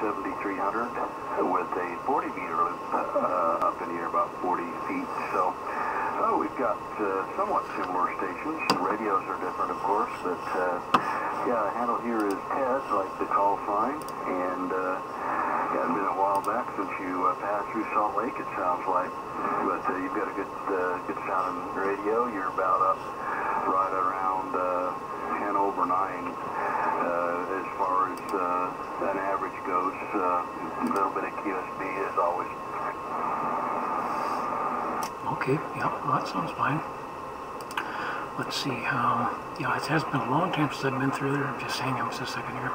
7300 with a 40-meter loop up in the air, about 40 feet. So we've got somewhat similar stations. The radios are different, of course, but yeah, the handle here is Ted, like the call sign, and it's been a while back since you passed through Salt Lake, it sounds like, but you've got a good sounding radio. You're about up right around 10 over 9 as far as an average goes. A little bit of QSB is always. Okay, yeah, well, that sounds fine. Let's see, yeah, it has been a long time since I've been through there. Just hang on just a second here.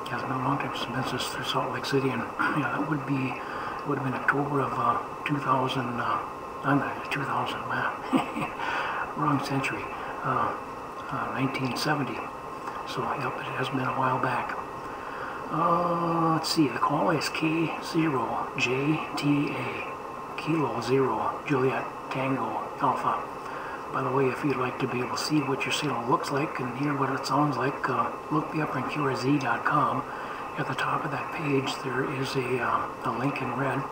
It has been a long time since I've been through Salt Lake City, and yeah, that would have been October of 2000, I'm not 2000, man, wrong century, 1970. So, yep, it has been a while back. Let's see, the call is K0JTA, Kilo 0, Juliet Tango Alpha. By the way, if you'd like to be able to see what your signal looks like and hear what it sounds like, look me up on K0JTA.com. At the top of that page, there is a link in red.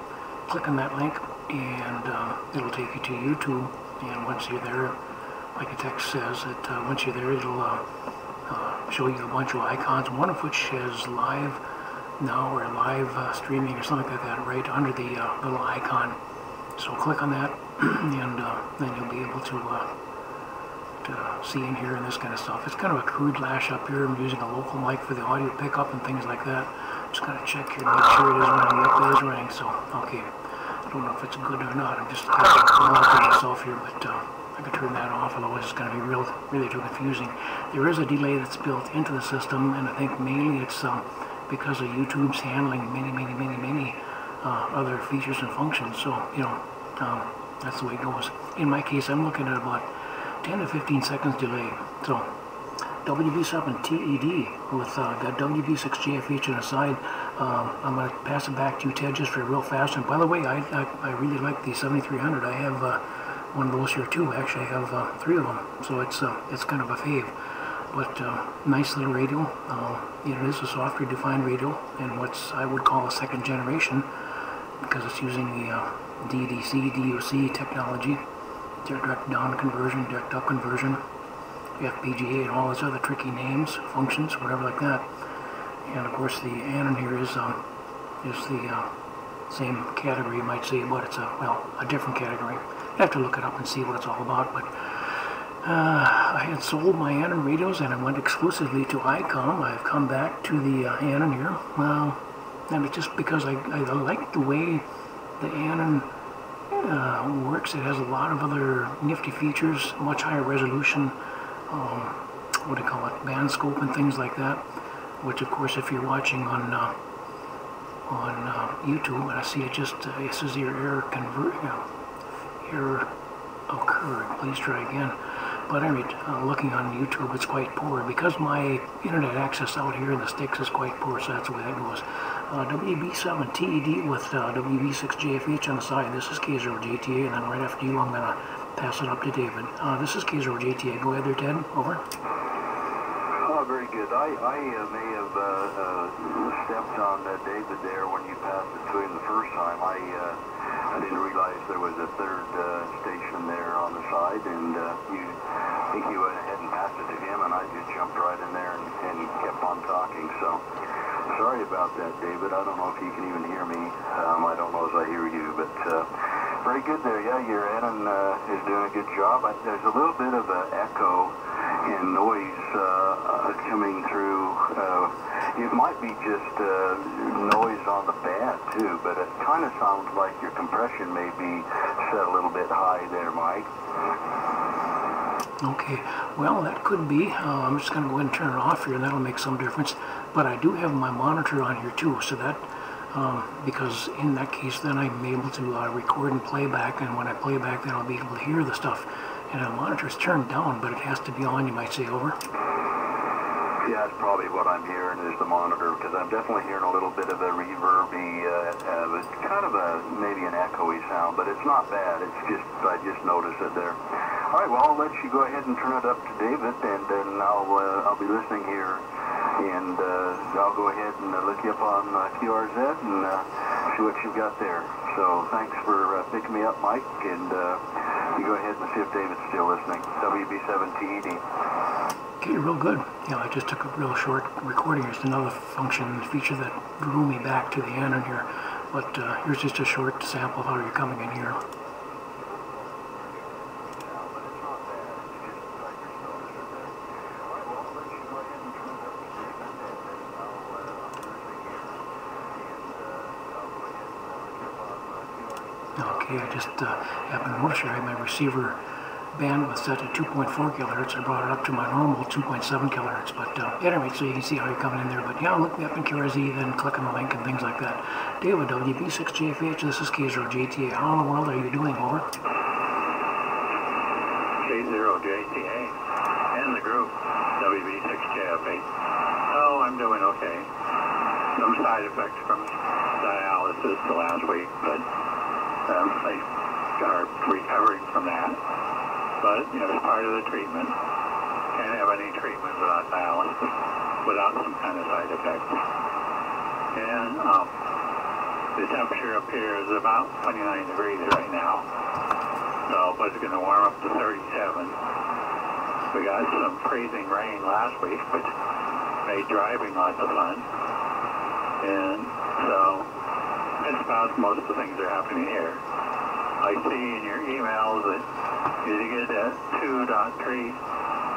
Click on that link, and it'll take you to YouTube. And once you're there, like the text says, that once you're there, it'll show you a bunch of icons, one of which is live now or live streaming or something like that, right under the little icon. So click on that, and then you'll be able to see and hear and this kind of stuff. It's kind of a crude lash up here. I'm using a local mic for the audio pickup and things like that. Just gotta check here, make sure it is running. Yep, it is running. So okay, I don't know if it's good or not. I'm just monitoring myself here, but I could turn that off. Otherwise, it's gonna be really too confusing. There is a delay that's built into the system, and I think mainly it's because of YouTube's handling many other features and functions. So, you know, that's the way it goes. In my case, I'm looking at about 10 to 15 seconds delay. So, WB7TED with got WB6JFH on the side. I'm going to pass it back to you, Ted, just for real fast. And by the way, I really like the 7300. I have one of those here too. Actually, I have 3 of them. So it's kind of a fave. But nice little radio. It is a software defined radio, and what's I would call a second generation, because it's using the DDC, DUC technology, direct down conversion, direct up conversion, FPGA, and all those other tricky names, functions, whatever like that. And of course, the anon here is the same category, you might say, but it's a different category. You have to look it up and see what it's all about. But I had sold my anon radios, and I went exclusively to ICOM. I've come back to the anon here. And it's just because I like the way the anon works. It has a lot of other nifty features, much higher resolution, what do you call it, band scope and things like that, which of course if you're watching on YouTube, and I see it just, it says your error occurred, please try again. But anyway, looking on YouTube, it's quite poor because my internet access out here in the sticks is quite poor, so that's the way that goes. WB7TED with WB6JFH on the side. This is K0JTA, and then right after you, I'm going to pass it up to David. This is K0JTA. Go ahead there, Ted. Over. Oh, very good. I may have stepped on David there when you passed it to him the first time. I didn't realize there was a third station there on the side, and I think you went ahead and passed it to him, and I just jumped right in there and kept on talking. So sorry about that, David. I don't know if you can even hear me. I don't know if I hear you, but very good there. Yeah, your anon is doing a good job. There's a little bit of an echo and noise coming through. It might be just noise on the band too, but it kind of sounds like your compression may be set a little bit high there, Mike. Okay, well, that could be. I'm just going to go ahead and turn it off here, and that'll make some difference. But I do have my monitor on here too, so that because in that case, then I'm able to record and play back, and when I play back, then I'll be able to hear the stuff. And the monitor's turned down, but it has to be on, you might say. Over. Yeah, that's probably what I'm hearing is the monitor, because I'm definitely hearing a little bit of a reverby, it's kind of maybe an echoey sound, but it's not bad. It's just, I just noticed it there. All right, well, I'll let you go ahead and turn it up to David, and then I'll be listening here and I'll go ahead and look you up on QRZ and see what you've got there. So thanks for picking me up, Mike, and you go ahead and see if David's still listening. WB7TED. Okay, real good. Yeah, I just took a real short recording. There's another feature that drew me back to the end in here. But here's just a short sample of how you're coming in here. Okay, I just happened to notice here I had my receiver bandwidth set at 2.4 kilohertz. I brought it up to my normal 2.7 kilohertz. But anyway, so you can see how you're coming in there. But yeah, look me up in QRZ, then click on the link and things like that. David, WB6JFH, this is K0JTA. How in the world are you doing? Over. K0JTA and the group, WB6JFH. Oh, I'm doing okay. Some side effects from dialysis the last week, but I are recovering from that. But, you know, it's part of the treatment. Can't have any treatment without dialysis, without some kind of side effects. And the temperature up here is about 29 degrees right now. So, but it's going to warm up to 37. We got some freezing rain last week, which made driving lots of fun. And so, that's about most of the things that are happening here. I see in your emails that you get that 2.3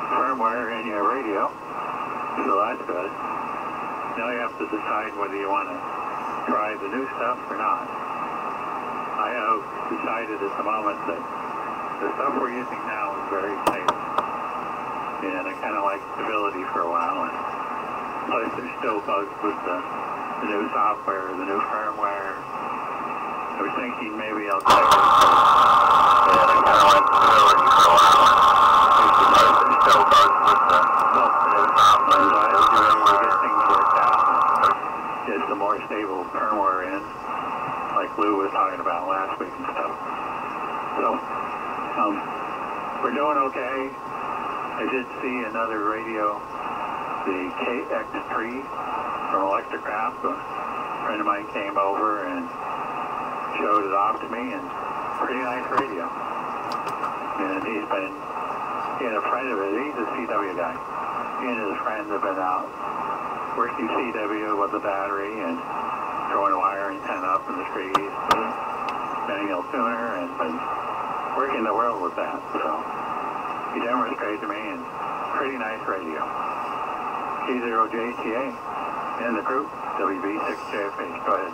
firmware in your radio, so that's good. Now you have to decide whether you want to try the new stuff or not. I have decided at the moment that the stuff we're using now is very safe, and I kind of like stability for a while. And plus, there's still bugs with the new software, the new firmware. I was thinking maybe I'll try this, and I kind of like stability for a while. There's still bugs with the new software, so I have to be able to get things worked out and get some more stable firmware in, like Lou was talking about last week and stuff. So, we're doing okay. I did see another radio, the KX3 from Electrocraft. A friend of mine came over and showed it off to me, and pretty nice radio. And he and a friend of his, he's a CW guy. He and his friends have been out working CW with the battery and throwing a wire antenna up in the trees, with a manual tuner, and been working the world with that. So he demonstrated to me, and pretty nice radio. K0JTA and the group, WB6JFH. Go ahead.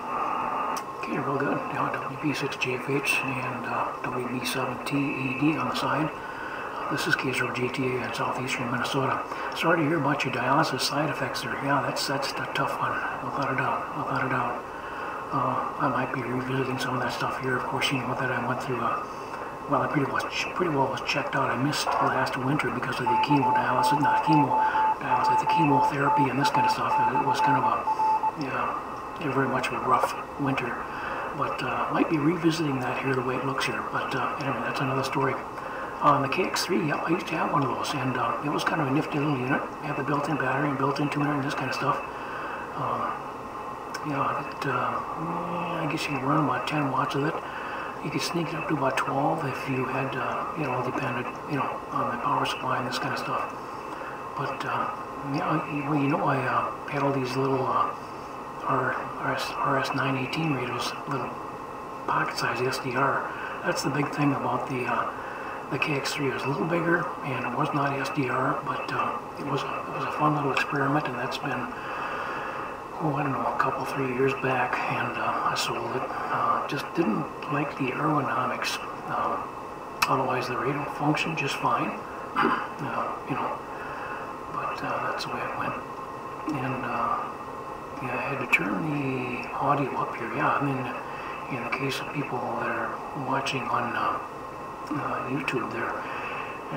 Okay, real good. Yeah, WB6JFH and WB7TED on the side. This is K0JTA in southeastern Minnesota. Sorry to hear about your dialysis side effects there. Yeah, that's a tough one, without a doubt. I might be revisiting some of that stuff here. Of course, you know that I went through well, I pretty well was checked out. I missed last winter because of the chemotherapy and this kind of stuff. It was kind of very much of a rough winter. But might be revisiting that here the way it looks here. But anyway, that's another story. On the KX3, yep, I used to have one of those, and it was kind of a nifty little unit. It had the built-in battery and built-in tuner and this kind of stuff. I guess you can run about 10 watts of it. You could sneak it up to about 12 if you had, depended, on the power supply and this kind of stuff. But, I had all these little RS918 radios, little pocket-sized SDR. That's the big thing about the KX3. It was a little bigger, and it was not SDR, but it was a fun little experiment, and that's been, I don't know, a couple, 3 years back, and I sold it. Just didn't like the ergonomics. Otherwise, the radio functioned just fine, but that's the way it went. And I had to turn the audio up here. Yeah, I mean, in the case of people that are watching on YouTube there,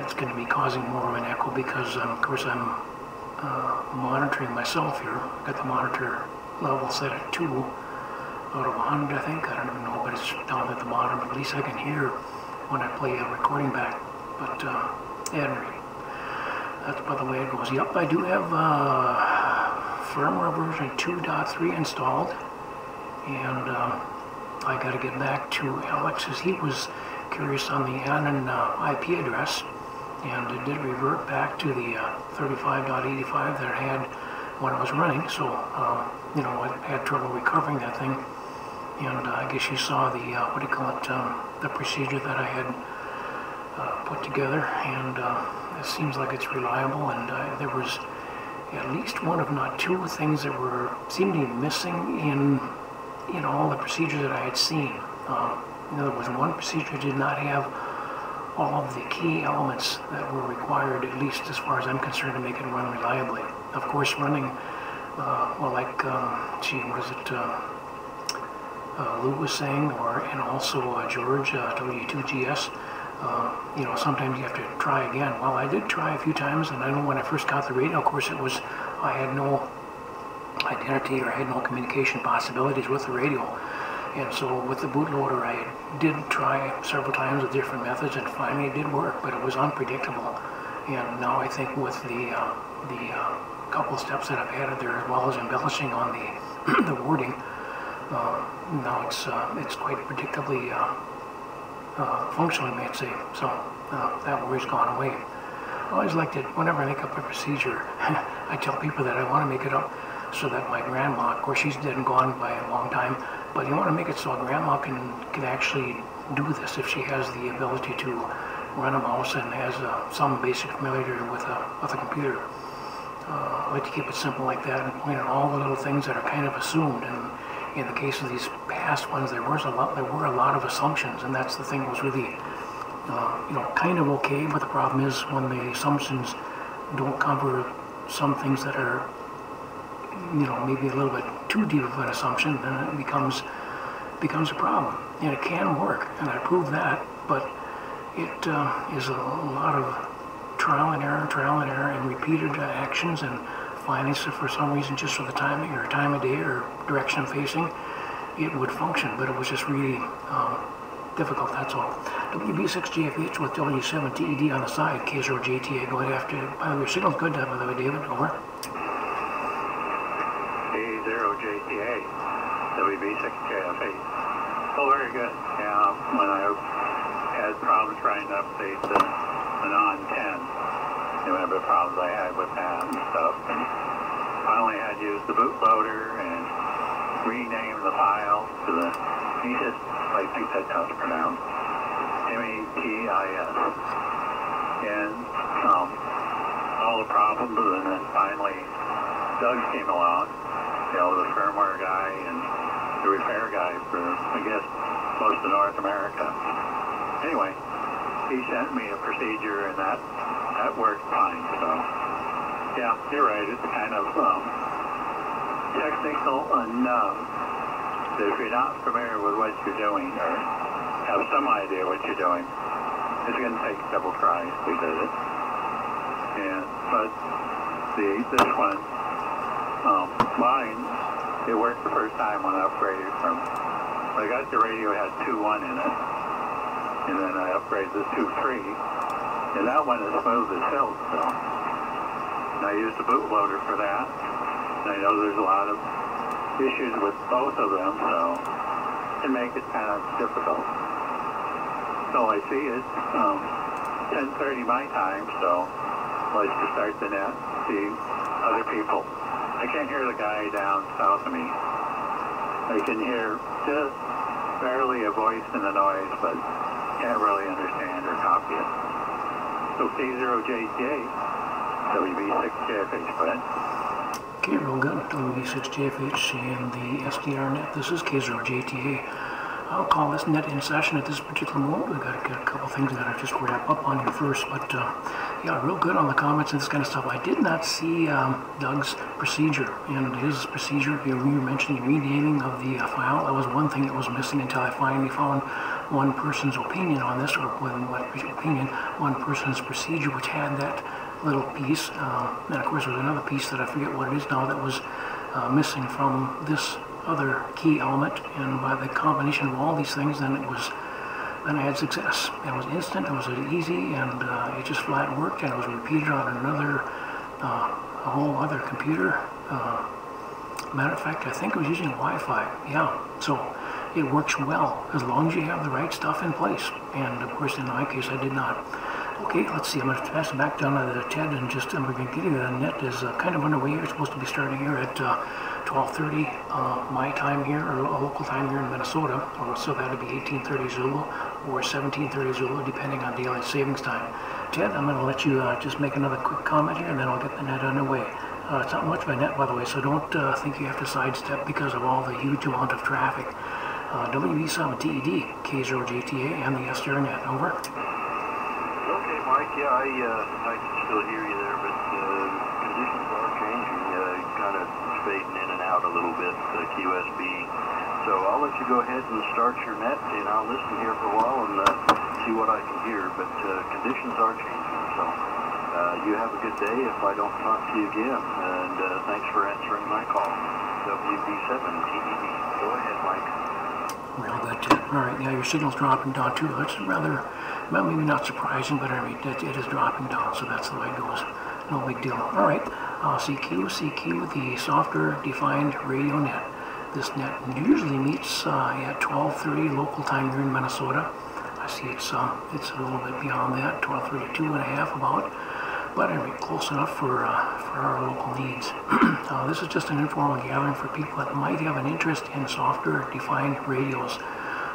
it's going to be causing more of an echo because, of course, I'm monitoring myself here. I've got the monitor level set at 2 out of 100, I think. I don't even know, but it's down at the bottom. At least I can hear when I play a recording back. But, anyway, that's by the way it goes. Yep, I do have firmware version 2.3 installed, and I got to get back to Alex as he was curious on the Annan IP address, and it did revert back to the 35.85 that I had when I was running, so you know, I had trouble recovering that thing, and I guess you saw the, what do you call it, the procedure that I had put together, and it seems like it's reliable, and there was at least one, if not two, things that were seemed to be missing in all the procedures that I had seen. There was one procedure that did not have all of the key elements that were required, at least as far as I'm concerned, to make it run reliably. Of course, running, well, like, what is it, Lou was saying, and also George, K0JTA, you know, sometimes you have to try again. Well, I did try a few times, and I know when I first got the radio, of course, I had no identity, or I had no communication possibilities with the radio. And so with the bootloader, I did try several times with different methods, and finally it did work, but it was unpredictable. And now I think with the couple of steps that I've added there, as well as embellishing on the the wording, now it's quite predictably functional, you might say. So that worry's gone away. I always like to, whenever I make up a procedure, I tell people that I want to make it up so that my grandma, of course she's dead and gone by a long time, but you want to make it so grandma can actually do this if she has the ability to run a mouse and has some basic familiarity with a computer. I like to keep it simple like that and point out all the little things that are kind of assumed. And in the case of these past ones, there were a lot of assumptions, and that's the thing that was really, you know, kind of okay. But the problem is when the assumptions don't cover some things that are, you know, maybe a little bit too deep of an assumption, then it becomes a problem. And it can work, and I proved that, but it is a lot of trial and error, and repeated actions, and finally, so for some reason, just for the timing or time of day or direction I'm facing, it would function, but it was just really difficult, that's all. WB6JFH with W7TED on the side, K0JTA, go ahead after. By the way, your signal's good, by the way, David, over. K0JTA, WB6JFH. Oh, very good. Yeah, when I had problems trying to update the non-10, you know, the problems I had with that and stuff, and finally I had to use the bootloader and rename the file to the METIS, I think that's how it's pronounced, METIS, and all the problems, and then finally Doug came along, you know, the firmware guy and the repair guy for, I guess, most of North America. Anyway, he sent me a procedure, and that worked fine. So, yeah, you're right. It's kind of technical enough that if you're not familiar with what you're doing, or have some idea what you're doing, it's going to take several tries. We did it. But this one, mine, it worked the first time when I upgraded from, I got the radio, had 2.1 in it, and then I upgraded to 2.3, and that one is smooth as silk, so. And I used the bootloader for that, and I know there's a lot of issues with both of them, so it can make it kind of difficult. So I see it's 10:30 my time, so let's just start the net, see other people. I can't hear the guy down south of me. I can hear just barely a voice in the noise, but can't really understand or copy it. So K0JTA, WB6JFH, go ahead. Okay, real good. WB6JFH and the SDR net. This is K0JTA. I'll call this net in session at this particular moment. We've got to get a couple things that I just wrap up on here first, but yeah, real good on the comments and this kind of stuff. I did not see Doug's procedure, and his procedure, you were mentioning renaming of the file. That was one thing that was missing until I finally found one person's opinion on this, or one person's procedure, which had that little piece. And of course, there was another piece that I forget what it is now that was missing from this other key element, and by the combination of all these things, then I had success. It was instant, it was easy, and it just flat worked, and it was repeated on another, a whole other computer, Matter of fact, I think it was using Wi-Fi. Yeah, so it works well as long as you have the right stuff in place. And of course, in my case, I did not. Okay, let's see. I'm going to pass it back down to the Ted, and just we're going to get it. The net is kind of underway. It's supposed to be starting here at 12:30 my time here, or local time here in Minnesota. So that would be 18:30 Zulu or 17:30 Zulu, depending on daylight savings time. Ted, I'm going to let you just make another quick comment here, and then I'll get the net underway. It's not much of a net, by the way, so don't think you have to sidestep because of all the huge amount of traffic. WB7TED, K0JTA, and the SDR net. Over. Okay, Mike. Yeah, I can still hear you there, but conditions are changing, kind of fading in and out a little bit, QSB. So I'll let you go ahead and start your net, and I'll listen here for a while and see what I can hear. But conditions are changing, so you have a good day if I don't talk to you again. And thanks for answering my call. WB7TED. Go ahead, Mike. Real good, Ted. All right, yeah, your signal's dropping down too. That's rather, well, maybe not surprising, but I mean, it is dropping down, so that's the way it goes. No big deal. All right, CQ, the software-defined radio net. This net usually meets at 12:30 local time here in Minnesota. I see it's a little bit beyond that, 12:32 and a half about, but anyway, close enough for our local needs. This is just an informal gathering for people that might have an interest in software-defined radios.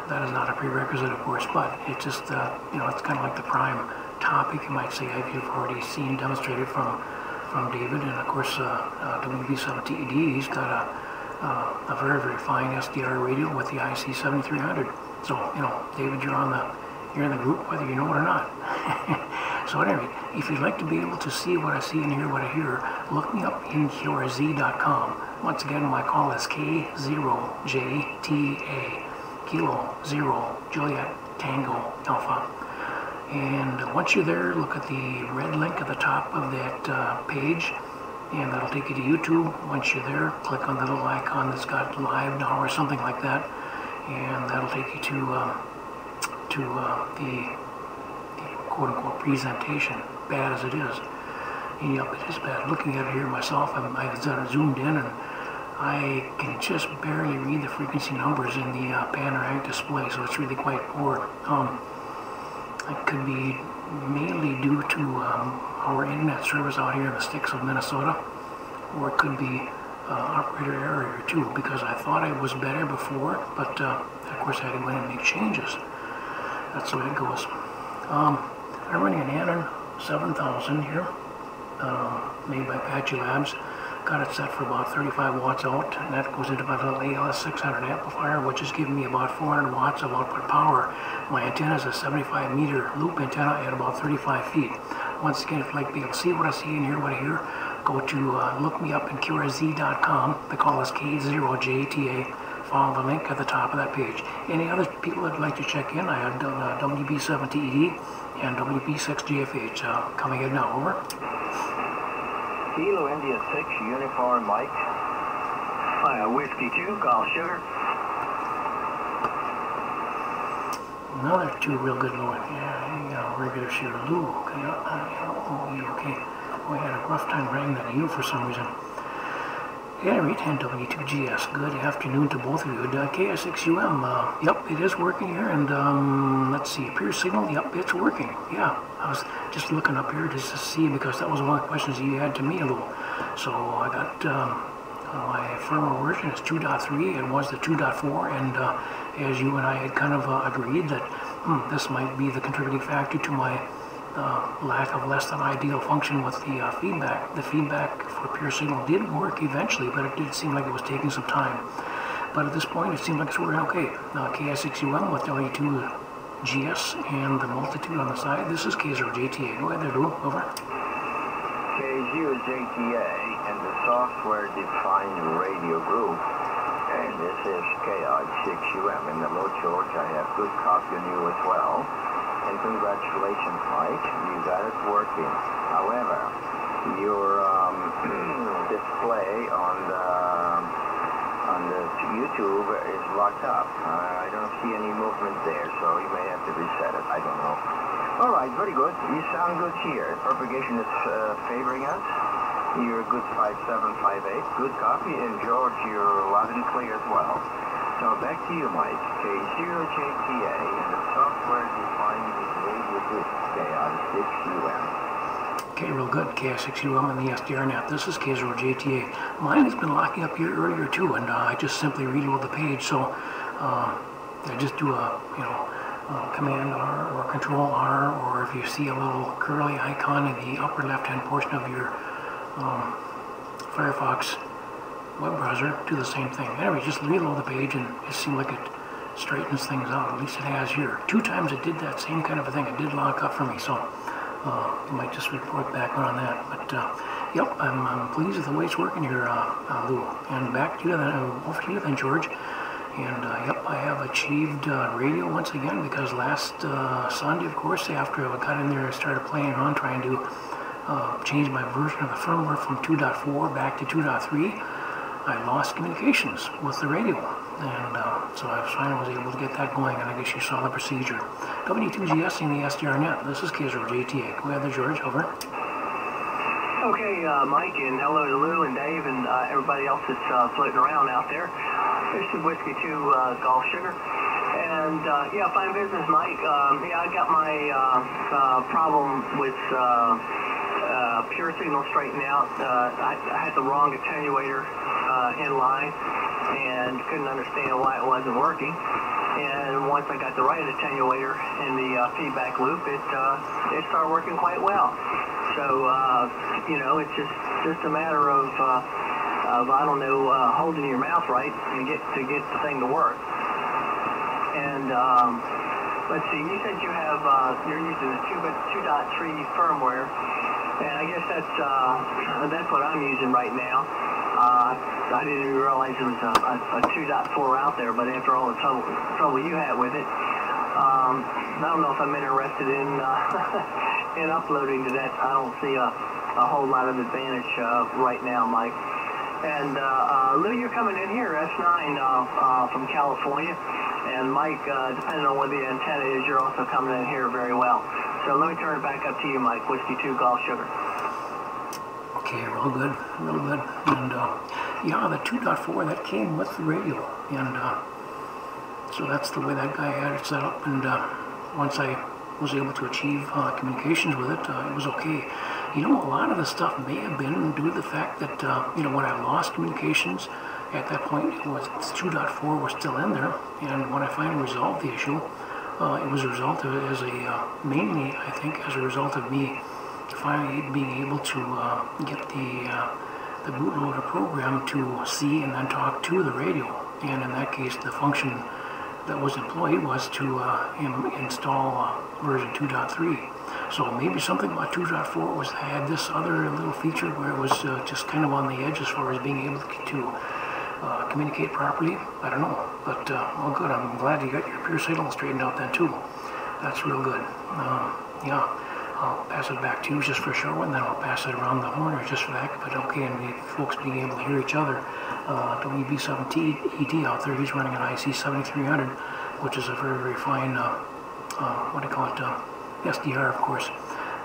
That is not a prerequisite, of course, but it's just, it's kind of like the prime topic, you might say, if you've already seen demonstrated from David, and of course, WB7TED, he's got a very, very fine SDR radio with the IC7300. So, David, you're in the group, whether you know it or not. So anyway, if you'd like to be able to see what I see and hear what I hear, look me up in K0JTA. Once again, my call is K0JTA, Kilo Zero Juliet Tango Alpha. And once you're there, look at the red link at the top of that page, and that'll take you to YouTube. Once you're there, click on the little icon that's got live now or something like that, and that'll take you to the quote-unquote presentation, bad as it is. And yep, it is bad. Looking at it here myself, I've zoomed in, and I can just barely read the frequency numbers in the panoramic display, so it's really quite poor. It could be mainly due to our internet service out here in the sticks of Minnesota, or it could be operator error too, because I thought it was better before, but of course I had to go in and make changes. That's the way it goes. I'm running an Anon 7000 here, made by Apache Labs. Got it set for about 35 watts out, and that goes into my little ALS 600 amplifier, which is giving me about 400 watts of output power. My antenna is a 75 meter loop antenna at about 35 feet. Once again, if you'd like to be able to see what I see and hear what I hear, go to look me up in K0JTA. The call is K0JTA. Follow the link at the top of that page. Any other people that would like to check in, I have WB7TED and WB6GFH coming in now. Over. Kilo India 6, Uniform Mike. Whiskey 2, call sugar. Another two real good low. Yeah, regular sugar. Lou, okay. Okay. We had a rough time writing that you for some reason. Yeah, W2GS. Good afternoon to both of you. KS6UM, yep, it is working here, and let's see, pure signal, yep, it's working. Yeah, I was just looking up here just to see, because that was one of the questions you had to me, Lou. So I got my firmware version is 2.3, it was the 2.4, and as you and I had kind of agreed that this might be the contributing factor to my lack of less than ideal function with the feedback. The feedback for pure signal did work eventually, but it did seem like it was taking some time. But at this point, it seems like it's working okay. KS6UM with W2GS and the multitude on the side. This is K0JTA. Go ahead there, Lou. Over. K0JTA and the software-defined radio group. And this is K0JTA. In the low George, I have good copy on you as well. And congratulations, Mike, you got it working. However, your display on the YouTube is locked up. I don't see any movement there, so you may have to reset it. I don't know. All right, very good. You sound good here. Propagation is favoring us. you're a good 5758. Good copy. And George, you're loud and clear as well. So back to you, Mike. K0JTA and the software-defined radio group, KI6UM. Okay, real good. KI6UM and the SDRnet. This is K0JTA. Mine has been locking up here earlier too, and I just simply reload the page. So I just do a, Command R or Control R, or if you see a little curly icon in the upper left-hand portion of your Firefox web browser, do the same thing. Anyway, just reload the page and it seemed like it straightens things out. At least it has here. 2 times it did that same kind of a thing. It did lock up for me, so you might just report back on that. But yep, I'm pleased with the way it's working here, Lou. And back to you then, over to you then, George. And yep, I have achieved radio once again, because last Sunday, of course, after I got in there and started playing around trying to change my version of the firmware from 2.4 back to 2.3, I lost communications with the radio. And so I finally was able to get that going, and I guess you saw the procedure. W2GS and the SDRnet. This is K0JTA. Go ahead, George. Over. Okay, Mike, and hello to Lou and Dave and everybody else that's floating around out there. This is Whiskey 2 Golf Sugar. And yeah, fine business, Mike. Yeah, I got my problem with pure signal straightened out. I had the wrong attenuator in line and couldn't understand why it wasn't working. And once I got the right attenuator in the feedback loop, it started working quite well. So it's just a matter of I don't know, holding your mouth right and get the thing to work. And let's see, you said you have you're using the 2.3 firmware, and I guess that's what I'm using right now. I didn't even realize there was a 2.4 out there, but after all the trouble you had with it, I don't know if I'm interested in in uploading to that. I don't see a whole lot of advantage right now, Mike. And Lou, you're coming in here, S9 from California, and Mike, depending on where the antenna is, you're also coming in here very well. So let me turn it back up to you, Mike. Whiskey 2 Golf Sugar. Okay, real good, real good. And yeah, the 2.4, that came with the radio, and so that's the way that guy had it set up. And once I was able to achieve communications with it, it was okay. A lot of the stuff may have been due to the fact that when I lost communications at that point, it was 2.4 was still in there, and when I finally resolved the issue, it was a result of mainly, I think, as a result of me finally being able to get the bootloader program to see and then talk to the radio. And in that case, the function that was employed was to install version 2.3. So maybe something about 2.4 had this other little feature where it was just kind of on the edge as far as being able to communicate properly. I don't know, but well, good. I'm glad you got your pure signal straightened out then too. That's real good. Yeah, I'll pass it back to you just for a short one, then I'll pass it around the horn just for that. But okay, and the folks being able to hear each other. WB7TET out there, he's running an IC 7300, which is a very, very fine, what do you call it, SDR, of course.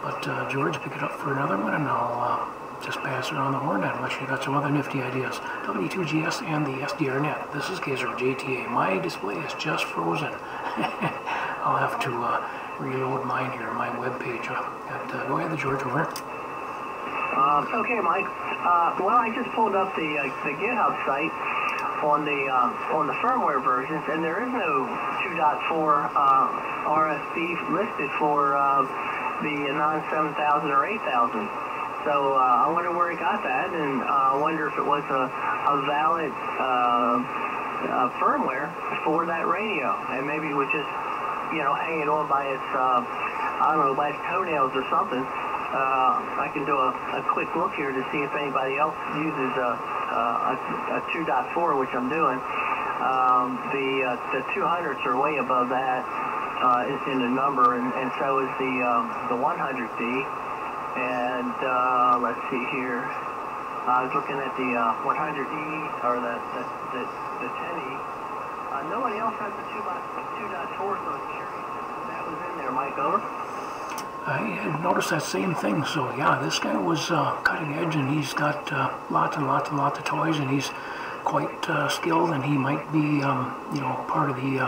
But George, pick it up for another one, and I'll just pass it around the horn unless you got some other nifty ideas. W2GS and the SDRnet. This is K0JTA. My display is just frozen. I'll have to reload mine here, my web page. Go ahead, George, over. Okay, Mike. Well, I just pulled up the GitHub site on the firmware versions, and there is no 2.4 RSB listed for the non-7000 or 8000. So I wonder where he got that, and I wonder if it was a valid firmware for that radio, and maybe it was just hanging on by its I don't know, by its toenails or something. I can do a quick look here to see if anybody else uses a 2.4, which I'm doing. The 200s are way above that in the number, and so is the 100D. And let's see here. I was looking at the 100E or the 10E. Nobody else has the 2.4, so it's curious if that was in there. Mike, over. I had noticed that same thing. So yeah, this guy was cutting edge, and he's got lots and lots and lots of toys, and he's quite skilled, and he might be, you know, part of the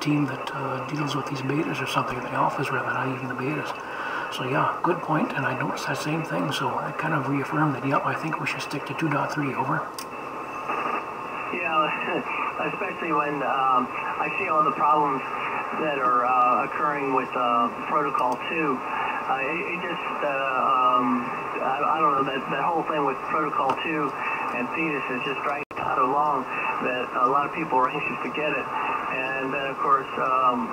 team that deals with these betas or something, the alphas rather, not even the betas. So yeah, good point, and I noticed that same thing, so I kind of reaffirmed that, yep, I think we should stick to 2.3, over. Yeah, especially when I see all the problems that are occurring with Protocol 2. It just, I don't know, that whole thing with Protocol 2 and Thetis is just dragging so long that a lot of people are anxious to get it. And then, of course,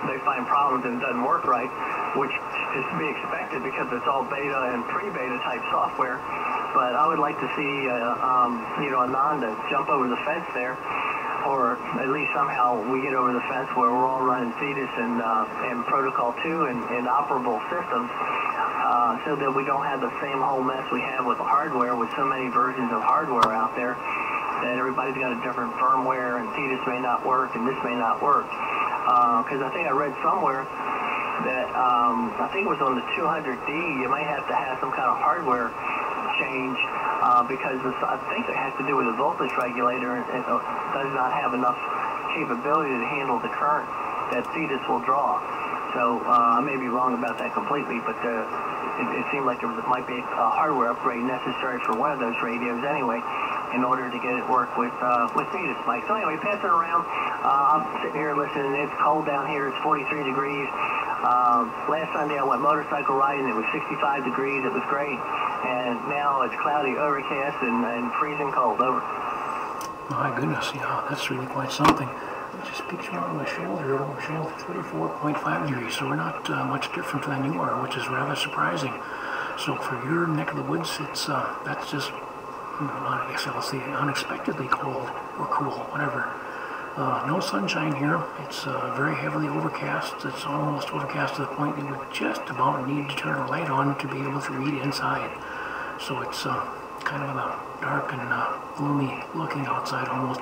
they find problems and it doesn't work right, which is to be expected because it's all beta and pre-beta type software. But I would like to see, you know, Ananda jump over the fence there, or at least somehow we get over the fence where we're all running Thetis and Protocol 2 and operable systems, so that we don't have the same whole mess we have with the hardware, with so many versions of hardware out there, that everybody's got a different firmware, and Thetis may not work, and this may not work. Because I think I read somewhere that, I think it was on the 200D, you may have to have some kind of hardware change, because I think it has to do with the voltage regulator, and it does not have enough capability to handle the current that Thetis will draw. So I may be wrong about that completely, but it seemed like there might be a hardware upgrade necessary for one of those radios anyway, in order to get it work with Thetis, Mike. So anyway, pass it around. I'm sitting here listening. It's cold down here. It's 43 degrees. Last Sunday I went motorcycle riding. It was 65 degrees. It was great. And now it's cloudy, overcast, and freezing cold. Over. My goodness, yeah, that's really quite something. It just picture on my shoulder, over shoulder 34.5 degrees, so we're not much different than you are, which is rather surprising. So for your neck of the woods, it's that's just, I guess I'll say, unexpectedly cold or cool, whatever. No sunshine here. It's very heavily overcast. It's almost overcast to the point you would just about need to turn a light on to be able to read inside. So it's kind of dark and gloomy looking outside almost.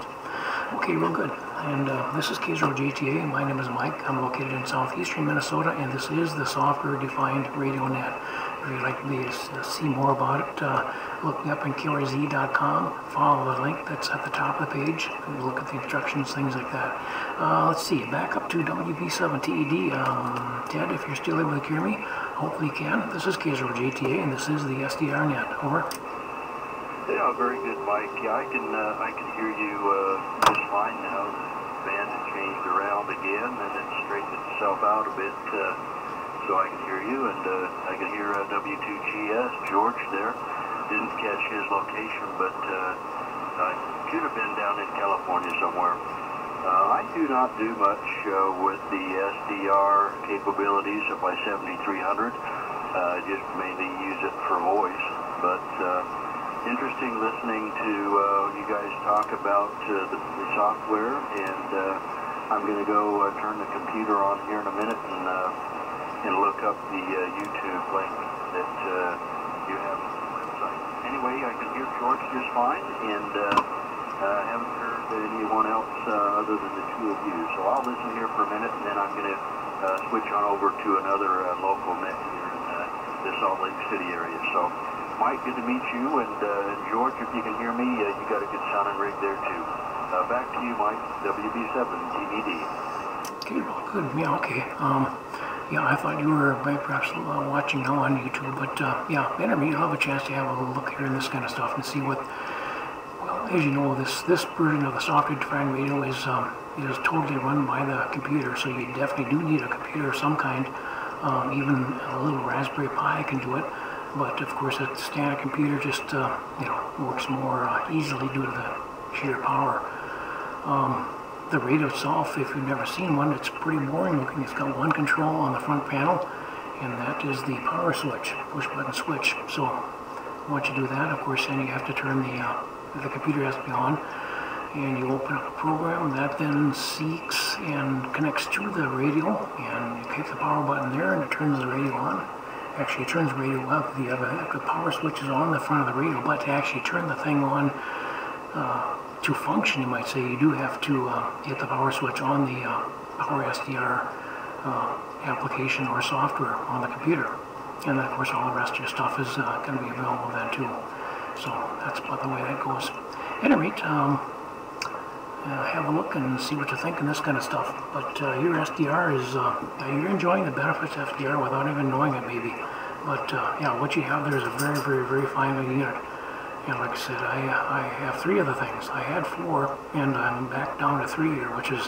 Okay, real good. And this is K0JTA. My name is Mike. I'm located in southeastern Minnesota, and this is the software-defined radio net. If you'd like to see more about it, look me up on K0JTA.com. Follow the link that's at the top of the page. Look at the instructions, things like that. Let's see. Back up to WB7TED. Ted, if you're still able to hear me, hopefully you can. This is K0JTA, and this is the SDR net. Over. Yeah, very good, Mike. Yeah, I can hear you just fine now. The band has changed around again, and it straightened itself out a bit, so I can hear you, and I can hear W2GS, George there. Didn't catch his location, but I should have been down in California somewhere. I do not do much with the SDR capabilities of my 7300. Just mainly use it for voice, but interesting listening to you guys talk about the software, and I'm going to go turn the computer on here in a minute and look up the YouTube link that you have on the website. Anyway, I can hear George just fine, and haven't heard anyone else other than the two of you. So I'll listen here for a minute, and then I'm going to switch on over to another local net here in the Salt Lake City area. So Mike, good to meet you, and George, if you can hear me, you got a good sounding rig there too. Back to you, Mike, WB7TED. Okay, well, good. Yeah, okay. Yeah, I thought you were perhaps watching now on YouTube, but yeah, anyway, you'll have a chance to have a little look here in this kind of stuff and see what, well, as you know, this version of the software-defined radio is totally run by the computer, so you definitely do need a computer of some kind. Even a little Raspberry Pi can do it. But of course, a standard computer just works more easily due to the sheer power. The radio itself, if you've never seen one, it's pretty boring looking. It's got one control on the front panel, and that is the power switch, push button switch. So once you do that, of course, then you have to turn the computer has to be on, and you open up a program that then seeks and connects to the radio, and you click the power button there, and it turns the radio on. Actually, it turns the radio up. The power switch is on the front of the radio, but to actually turn the thing on to function, you might say, you do have to hit the power switch on the power SDR application or software on the computer. And then, of course, all the rest of your stuff is going to be available then too. So that's about the way that goes. At any rate, have a look and see what you think and this kind of stuff. But your SDR is, you're enjoying the benefits of SDR without even knowing it maybe. But yeah, what you have there is a very, very, very fine unit. And like I said, I have 3 of the things. I had 4, and I'm back down to 3 here, which is,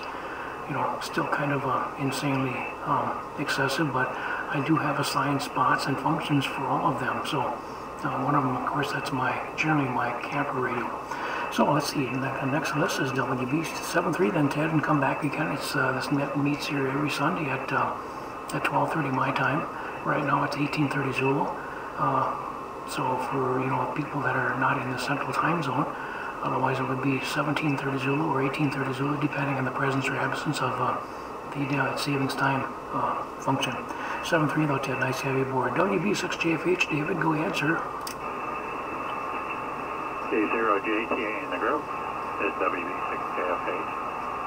you know, still kind of insanely excessive, but I do have assigned spots and functions for all of them. So one of them, of course, that's generally my camper radio. So let's see, next on this is WB73, then Ted, and come back again. It's this net meets here every Sunday at 12:30 my time. Right now it's 18:30 Zulu. So for, you know, people that are not in the central time zone, otherwise it would be 17:30 Zulu or 18:30 Zulu, depending on the presence or absence of the daylight savings time function. 7-3 though, Ted, nice to have you aboard. WB6JFH, David, go ahead, sir. K0JTA in the group. This is WB6JFH.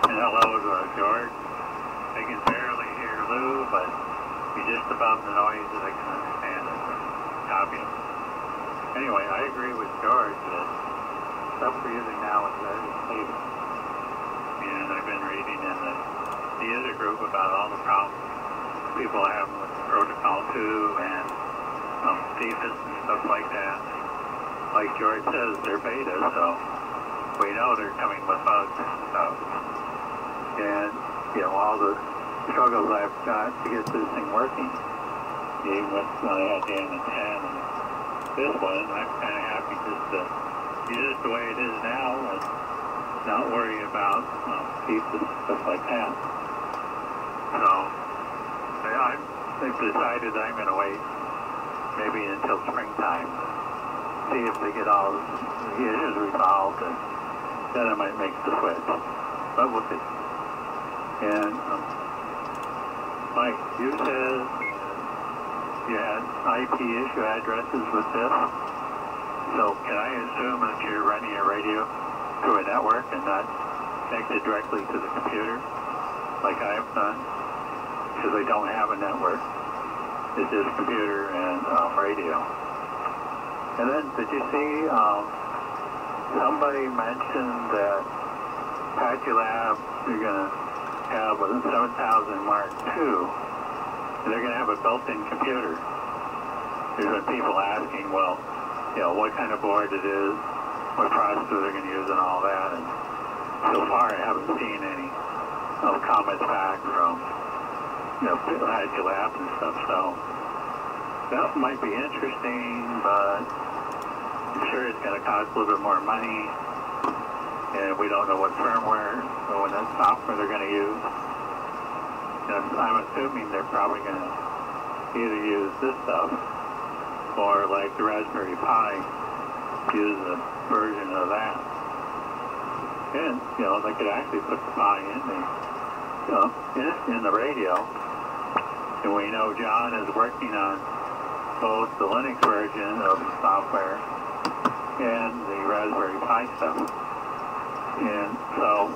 And hello to George. I can barely hear Lou, but he's just above the noise that I can understand it. Copy him. Anyway, I agree with George that stuff we're using now is very stable. And I've been reading in the other group about all the problems people are having with Protocol 2 and CFIS and stuff like that. Like George says, they're beta, so we know they're coming with bugs and stuff. And, you know, all the struggles I've got to get this thing working, even with when I had Dan and 10 and this one, I'm kind of happy just to use it the way it is now and not worry about CFIS and stuff like that. So, I've decided I'm going to wait maybe until springtime, see if they get all the issues resolved, and then I might make the switch. But we'll see. And Mike, you said you had IP issue addresses with this. So can I assume that you're running a radio through a network and not connected directly to the computer, like I have done? Because I don't have a network. It's just computer and radio. And then, did you see somebody mentioned that Apache Lab, you're going to have a 7000 Mark II, and they're going to have a built-in computer. There's been people asking, well, you know, what kind of board it is, what processor they're going to use and all that, and so far I haven't seen any comments back from, you know, Apache Lab and stuff, so that might be interesting, but I'm sure it's going to cost a little bit more money, and we don't know what firmware or what software they're going to use. And I'm assuming they're probably going to either use this stuff or, like the Raspberry Pi, use a version of that. And, you know, they could actually put the Pi in the, you know, in the radio. And we know John is working on both the Linux version of the software and the Raspberry Pi stuff. And so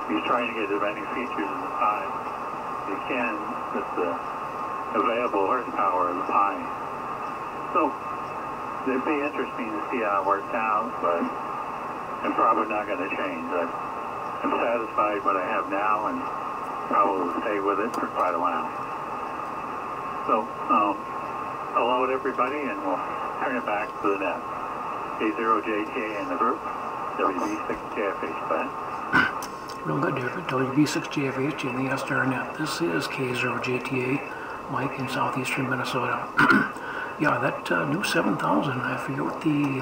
he's trying to get as many features of the Pi as he can with the available horsepower of the Pi. So it'd be interesting to see how it works out, but I'm probably not going to change. I'm satisfied with what I have now and probably will stay with it for quite a while. So, hello to everybody, and we'll turn it back to the net. K0JTA in the group, WB6JFH, bye. Real good, David. WB6JFH in the SDR net. This is K0JTA, Mike in southeastern Minnesota. Yeah, that new 7000, I forget what the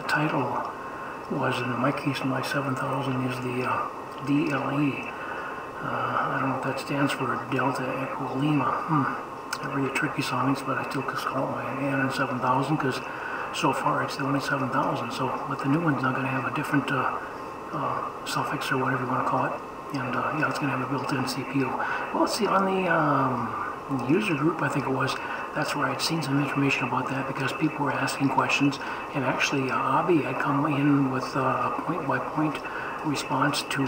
title was. In my case, my 7000 is the DLE. I don't know if that stands for Delta Echo Lima. Really tricky soundings, but I still call it my ANN 7000 because so far it's the only 7000. So, but the new one's not going to have a different suffix or whatever you want to call it. And yeah, it's going to have a built-in CPU. Well, let's see, on the user group, I think it was, that's where I'd seen some information about that because people were asking questions. And actually, Abby had come in with a point-by-point response to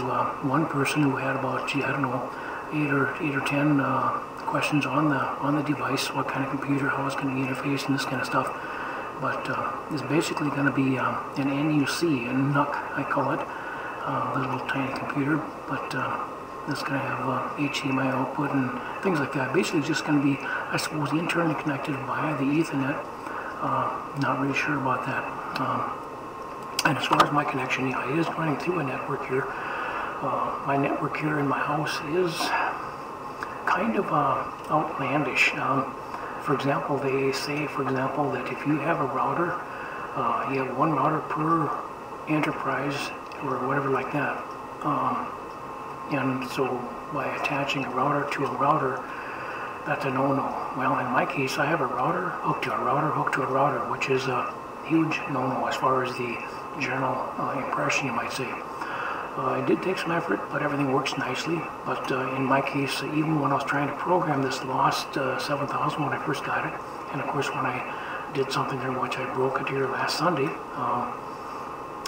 one person who had about, gee, I don't know, 8 or 10 questions on the device, what kind of computer, how it's going to be interfaced, and this kind of stuff. But it's basically going to be an NUC, a NUC I call it, the little tiny computer, but it's going to have HDMI output and things like that. Basically just going to be, I suppose, internally connected via the Ethernet. Not really sure about that. And as far as my connection, yeah, it is running through a network here. My network here in my house is kind of outlandish. For example, they say, for example, that if you have a router, you have one router per enterprise or whatever like that. And so by attaching a router to a router, that's a no-no. Well, in my case, I have a router hooked to a router hooked to a router, which is a huge no-no as far as the general impression, you might say. It did take some effort, but everything works nicely. But in my case, even when I was trying to program this lost 7000 when I first got it, and of course when I did something there, which I broke it here last Sunday,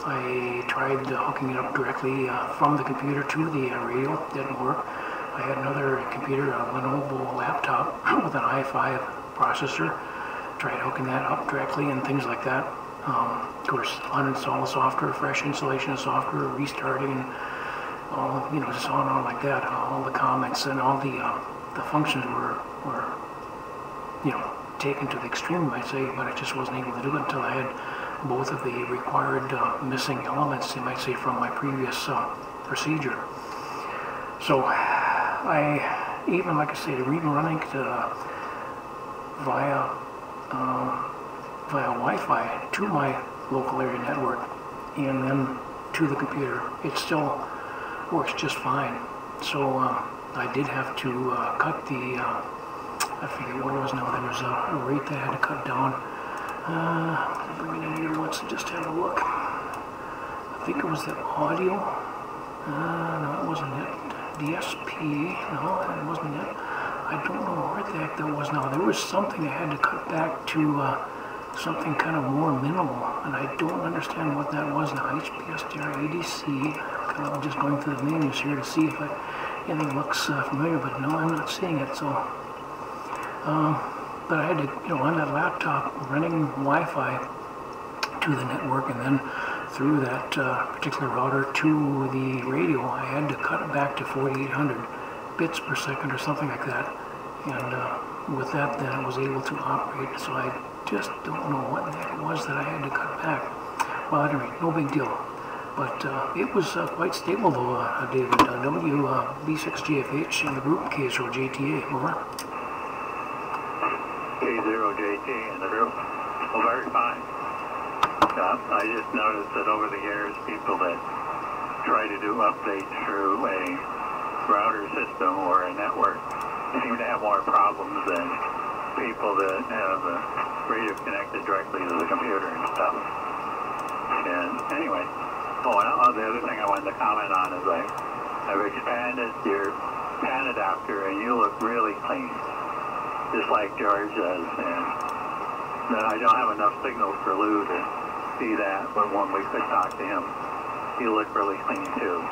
I tried hooking it up directly from the computer to the radio. Didn't work. I had another computer, a Lenovo laptop with an i5 processor. Tried hooking that up directly and things like that. Of course, uninstall the software, fresh installation of software, restarting, all, you know, just on and on like that. All the comments and all the functions were, you know, taken to the extreme, you might say, but I just wasn't able to do it until I had both of the required missing elements, you might say, from my previous procedure. So I, even like I say, even running via Wi-Fi to my local area network and then to the computer, it still works just fine. So I did have to cut the, I forget what it was now, there was a rate that I had to cut down. I'll bring it in here once and just have a look. I think it was the audio. No, it wasn't it. DSP, no, it wasn't it. I don't know what the heck that was now. There was something I had to cut back to something kind of more minimal, and I don't understand what that was now. HPSDR ADC, kind of just going through the menus here to see if anything looks familiar, but no, I'm not seeing it, so. But I had to, you know, on that laptop, running Wi-Fi to the network, and then through that particular router to the radio, I had to cut it back to 4800 bits per second or something like that. And with that, then I was able to operate. So I just don't know what the heck it was that I had to cut back. Well, at any rate, no big deal. But it was quite stable, though, David. WB6GFH in the group, K0JTA, over. K0JTA in the group. Well, very fine. I just noticed that over the years, people that try to do updates through a router system or a network seem to have more problems than people that have the radio connected directly to the computer and stuff. And anyway, the other thing I wanted to comment on is I've expanded your pan adapter and you look really clean, just like George does. And then I don't have enough signal for Lou to see that, but when we could talk to him, he looked really clean too.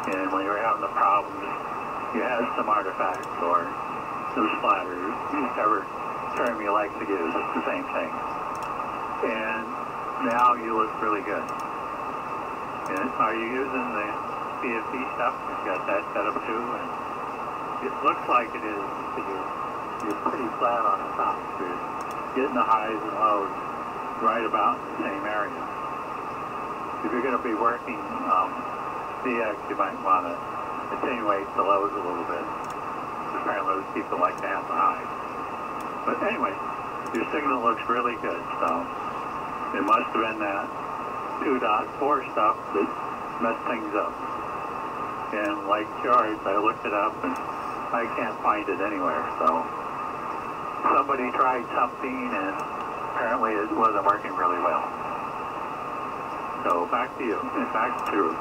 And when you were having the problems, you had some artifacts or some splatters, whichever term you like to use, it's the same thing. And now you look really good. And are you using the CFD stuff? You've got that set up too? And it looks like it is, because you're pretty flat on the top. You're getting the highs and lows right about in the same area. If you're going to be working CX, you might want to attenuate the lows a little bit. Apparently those people like to have the highs. But anyway, your signal looks really good, so it must have been that 2.4 stuff that messed things up. And like George, I looked it up and I can't find it anywhere, so somebody tried something and apparently it wasn't working really well. So back to you. In fact, to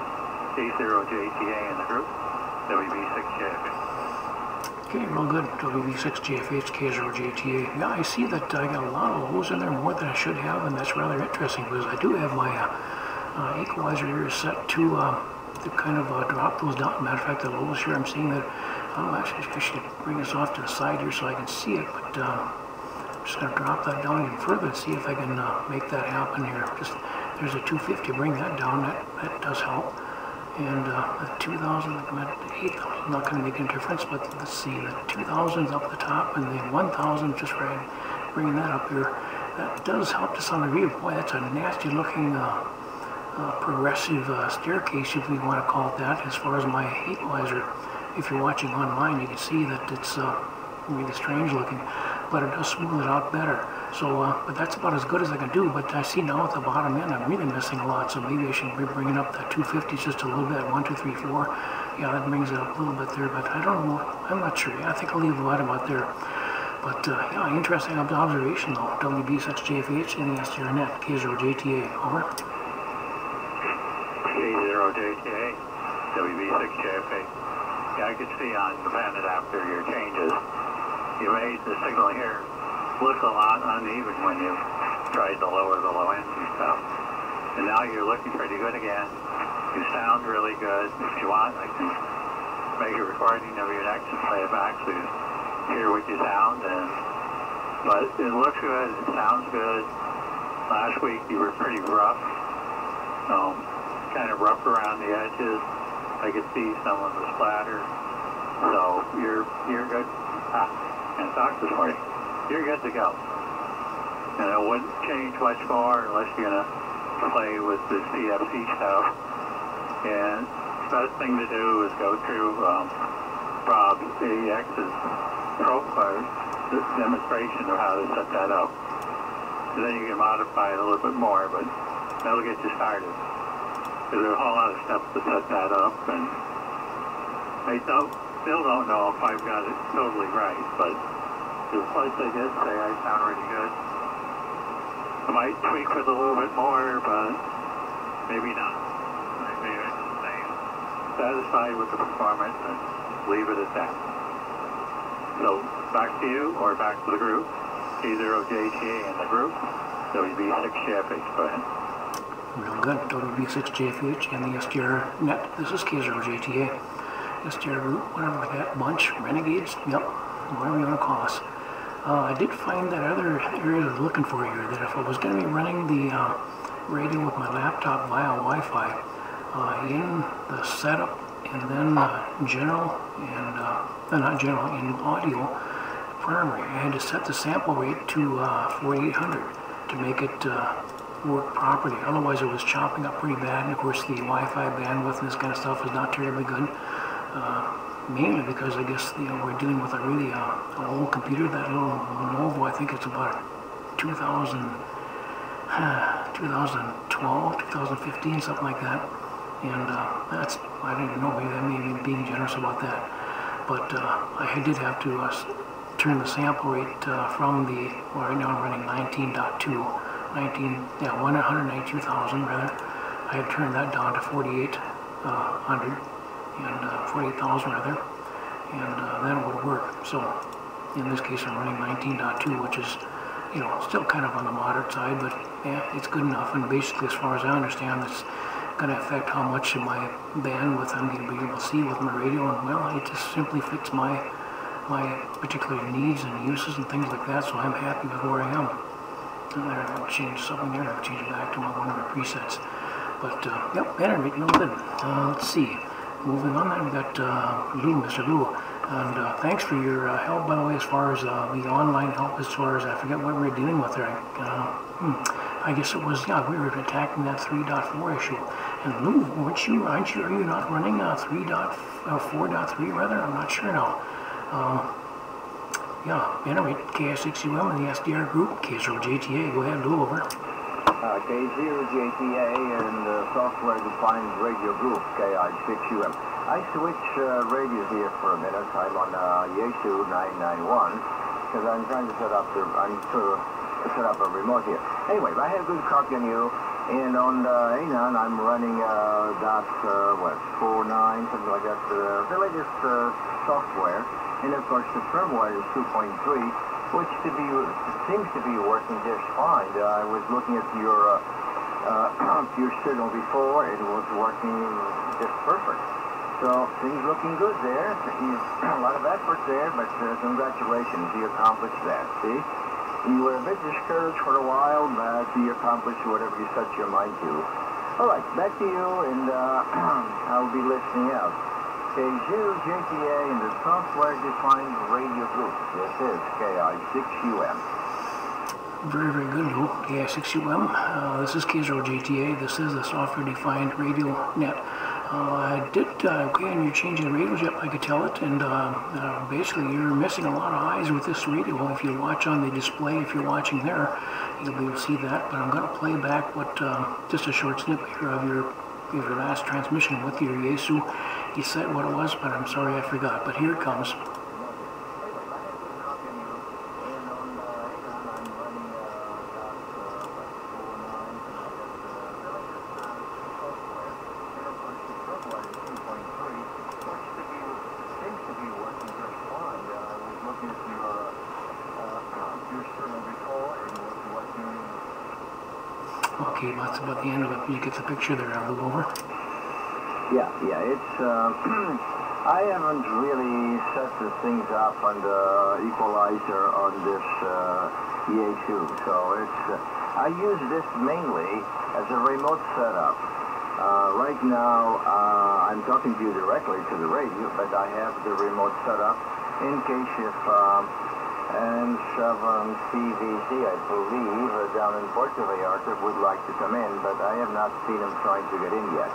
K0JTA in the group, WB6GFH. Okay, real good. WB6GFH, K0JTA. Yeah, I see that I got a lot of those in there, more than I should have, and that's rather interesting because I do have my equalizer here set to to kind of drop those down. Matter of fact, the lowest here, I'm seeing that, actually I should bring this off to the side here so I can see it, but I'm just going to drop that down even further and see if I can make that happen here. Just, there's a 250, bring that down, that does help. And the 2,000, I'm at 8,000, not going to make any difference, but let's see, the 2,000's up the top, and the 1,000, just right, bringing that up here, that does help to some degree. Boy, that's a nasty looking progressive staircase, if we want to call it that, as far as my equalizer. If you're watching online, you can see that it's really strange looking, but it does smooth it out better. So, but that's about as good as I can do. But I see now at the bottom end, I'm really missing a lot. So maybe I should be bringing up that 250 just a little bit. 1, 2, 3, 4. Yeah, that brings it up a little bit there. But I don't know. I'm not sure. Yeah, I think I'll leave the bottom out there. But yeah, interesting observation though. WB6JFH and the STRnet. K0JTA. Over. K0JTA. WB6JFH. Yeah, I could see on the planet after your changes, you made the signal here look a lot uneven when you tried to lower the low end and stuff. And now you're looking pretty good again. You sound really good. If you want, I can make a recording of your next and play it back so you hear what you sound. But it looks good. It sounds good. Last week you were pretty rough. Kind of rough around the edges. I could see some of the splatter. So you're good. Can't talk this morning. You're good to go. And it wouldn't change much more unless you're going to play with the CFC stuff. And the best thing to do is go through Rob AEX's demonstration of how to set that up. And then you can modify it a little bit more, but that'll get you started. Because there's a whole lot of steps to set that up, and I still don't know if I've got it totally right, but the place I did say I sound really good. I might tweak it a little bit more, but maybe not. Maybe I just stay satisfied with the performance and leave it at that. So back to you, or back to the group. K0JTA in the group. WB6JFH, go ahead. Real good. WB6JFH and the STRnet. This is K0JTA. STR group, whatever like that. Bunch, Renegades, yep, whatever you want to call us. I did find that other area I was looking for here, that if I was going to be running the radio with my laptop via Wi-Fi in the setup and then general and, not general, in audio primary, I had to set the sample rate to 4800 to make it work properly. Otherwise it was chopping up pretty bad, and of course the Wi-Fi bandwidth and this kind of stuff is not terribly good. Mainly because I guess we're dealing with a really old computer, that little Lenovo. I think it's about 2012, 2015, something like that. And that's, I don't even know, maybe that may be being generous about that. But I did have to turn the sample rate from the, well, right now I'm running 192,000 rather. I had turned that down to 4800. And 48,000 rather, and then it would work. So in this case I'm running 19.2, which is, still kind of on the moderate side, but yeah, it's good enough. And basically, as far as I understand, it's going to affect how much of my bandwidth I'm going to be able to see with my radio, and well, it just simply fits my particular needs and uses and things like that, so I'm happy with where I am. And there, I'll change something there, I'll change it back to one of the presets. But, yep, better rate, no good. Let's see. Moving on, then we got Lou, Mr. Lou, and thanks for your help, by the way, as far as the online help, as far as I forget what we were dealing with there. I guess it was, yeah, we were attacking that 3.4 issue. And Lou, are you not running 4.3 rather? I'm not sure now. Yeah, anyway, KS6UM and the SDR group, K0JTA. Go ahead, Lou, over. K0JTA and the software-defined radio group, KI6UM. I switch radios here for a minute. I'm on Yaesu 991 because I'm trying to set up a remote here. Anyway, I have a good copy on you, and on the A9 I'm running .49, something like that, the latest software, and of course the firmware is 2.3. Which seems to be working just fine. I was looking at your signal before. It was working just perfect. So things looking good there. A lot of effort there, but congratulations, you accomplished that. See, you were a bit discouraged for a while, but you accomplished whatever you set your mind to. All right, back to you, and I'll be listening out. K0JTA in the software-defined radio group. This is KI6UM. Very, very good, Lou. KI6UM. This is K0JTA. This is the software-defined radio net. I did, okay, and you're changing the radios, yep, I could tell it, and basically you're missing a lot of eyes with this radio. If you watch on the display, if you're watching there, you'll be able to see that, but I'm going to play back what, just a short snippet here of your last transmission with your Yaesu. You said what it was, but I'm sorry I forgot, but here it comes. Okay, that's about the end of it. You get the picture there. I'll move over. Yeah, it's, I haven't really set the things up on the equalizer on this Yaesu, so it's, I use this mainly as a remote setup. Right now, I'm talking to you directly to the radio, but I have the remote setup in case if N7CVC, I believe, down in Puerto Vallarta would like to come in, but I have not seen him trying to get in yet.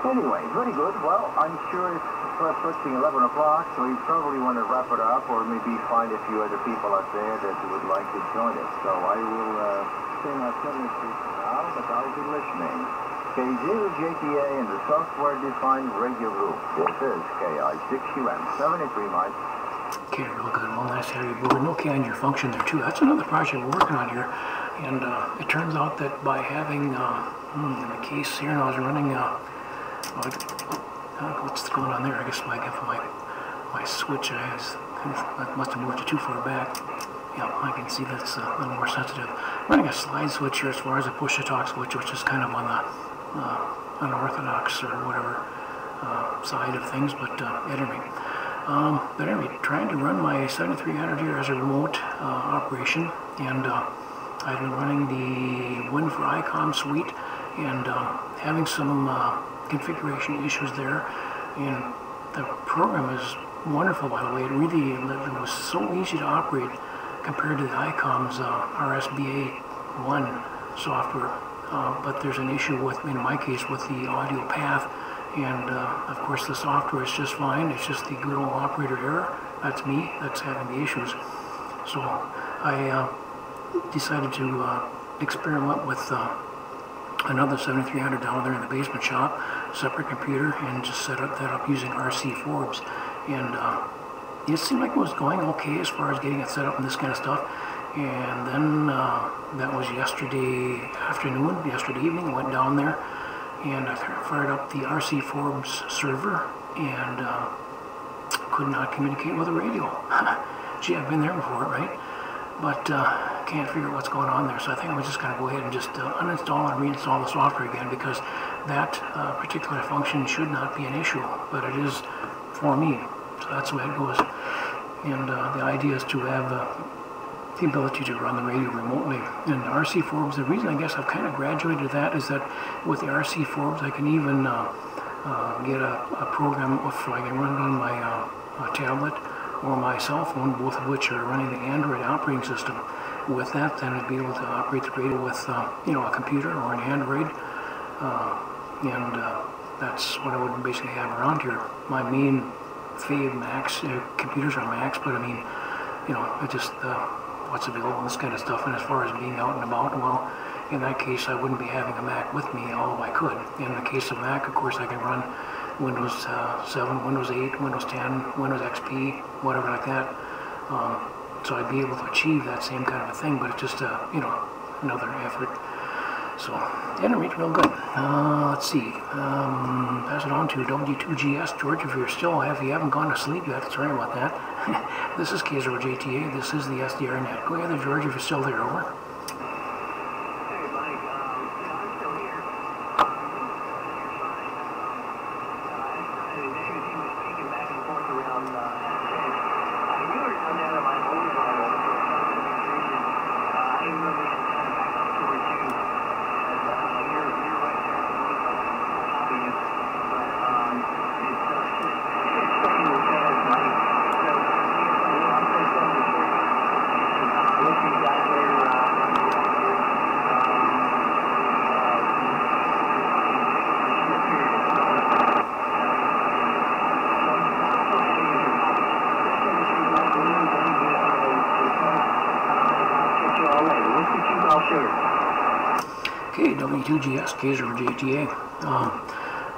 Anyway, very good. Well, I'm sure it's approaching 11 o'clock, so you probably want to wrap it up or maybe find a few other people out there that would like to join us. So I will say my sentences now, but I'll be listening. K0JTA in the software-defined radio group. This is KI6UM 73 miles. Okay, real good. Well, nice to have you board. Okay, on your function there too. That's another project we're working on here, and it turns out that by having in the case here, I was running what's going on there? I guess my switch I must have moved it too far back. Yeah, I can see that's a little more sensitive. I'm running a slide switch here as far as a push-to-talk switch, which is kind of on the unorthodox or whatever side of things, but at any rate, trying to run my 7300 here as a remote operation, and I've been running the Win for ICOM suite and having some configuration issues there, and the program is wonderful, by the way. It was so easy to operate compared to the ICOM's RSBA1 software, but there's an issue with, in my case, with the audio path, and of course the software is just fine. It's just the good old operator error. That's me that's having the issues. So I decided to experiment with another 7300 down there in the basement shop, separate computer, and just set that up using RC Forbes. And it seemed like it was going okay as far as getting it set up and this kind of stuff. And then that was yesterday afternoon, yesterday evening, I went down there and I fired up the RC Forbes server and could not communicate with the radio. Gee, I've been there before, right? But can't figure out what's going on there. So I think I'm just going to go ahead and just uninstall and reinstall the software again, because that particular function should not be an issue, but it is for me. So that's the way it goes. And the idea is to have the ability to run the radio remotely. And RC Forbes, the reason I guess I've kind of graduated to that is that with the RC Forbes I can even get a program if I can run it on my tablet or my cell phone, both of which are running the Android operating system. With that, then I'd be able to operate the radio with a computer or an Android, and that's what I would basically have around here. My main fave Macs, computers are Macs, but I mean, it just what's available, this kind of stuff. And as far as being out and about, well, in that case, I wouldn't be having a Mac with me, although I could. In the case of Mac, of course, I can run Windows 7, Windows 8, Windows 10, Windows XP, whatever like that. So I'd be able to achieve that same kind of a thing, but it's just, another effort. So, at any rate, real good. Let's see. Pass it on to W2GS. George, if you haven't gone to sleep yet, sorry about that. This is K0JTA. This is the SDR net. Go ahead, George, if you're still there. Over. Hey, Mike. I'm still here. K2GS, K0JTA.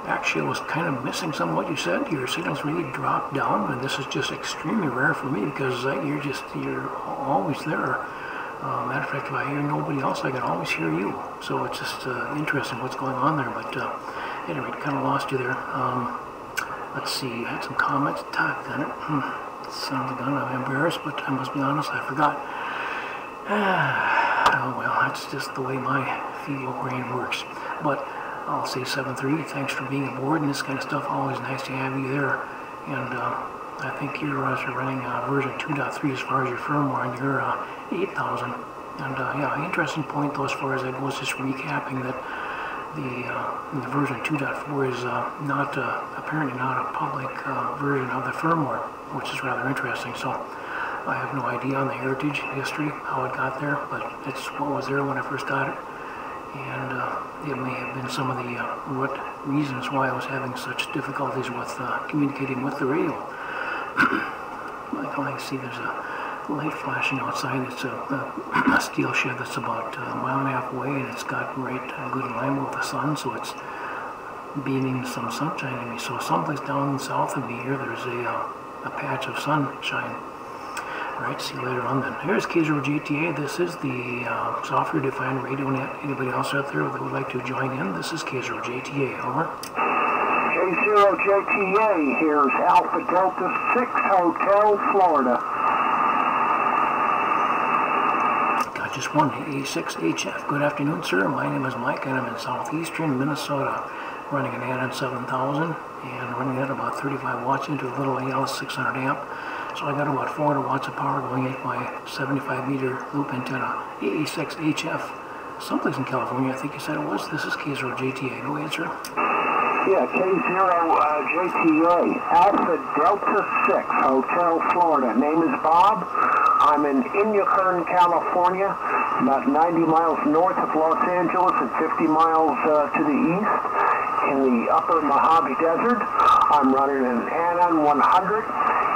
Actually, I was kind of missing some of what you said. Your signals really dropped down, and this is just extremely rare for me because you're always there. Matter of fact, if I hear nobody else, I can always hear you. So it's just interesting what's going on there. But anyway, kind of lost you there. Let's see, I had some comments. Doggone it. Sounds like I'm embarrassed, but I must be honest, I forgot. Oh well, that's just the way my feeble brain works. But I'll say 7.3, thanks for being aboard and this kind of stuff. Always nice to have you there. And I think you're running version 2.3 as far as your firmware on your 8000. And yeah, interesting point though, as far as I was just recapping that the version 2.4 is apparently not a public version of the firmware, which is rather interesting. So I have no idea on the heritage history how it got there, but it's what was there when I first got it. And it may have been some of the root reasons why I was having such difficulties with communicating with the radio. I see there's a light flashing outside. It's a steel shed that's about a mile and a half away, and it's got good alignment with the sun, so it's beaming some sunshine at me. So someplace down south of me here, there's a patch of sunshine. Alright, see you later on then. Here's K0JTA. This is the software-defined radio net. Anybody else out there that would like to join in? This is K0JTA. Over. K0JTA. Here's Alpha Delta 6 Hotel, Florida. Got just one, A6HF. Good afternoon, sir. My name is Mike, and I'm in southeastern Minnesota, running an Anon 7000 and running at about 35 watts into a little AL 600 amp. So I got about 400 watts of power going into my 75-meter loop antenna, AA6HF, someplace in California, I think you said it was. This is K0JTA. Go ahead, sir. Yeah, K0JTA, Alpha Delta 6, Hotel, Florida. Name is Bob. I'm in Inyokern, California, about 90 miles north of Los Angeles and 50 miles to the east in the upper Mojave Desert. I'm running an Anon 100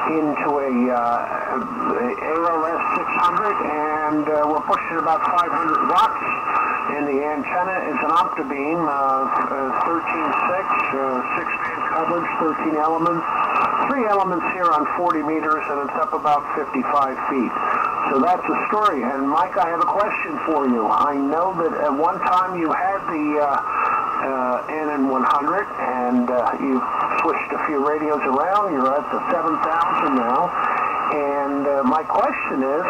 into a ALS 600, and we're pushing about 500 watts, and the antenna is an Optibeam 13.6, 6-band coverage, 13 elements, 3 elements here on 40 meters, and it's up about 55 feet. So that's the story. And Mike, I have a question for you. I know that at one time you had the Anon 100, and you switched a few radios around. You're at the 7000 now, and my question is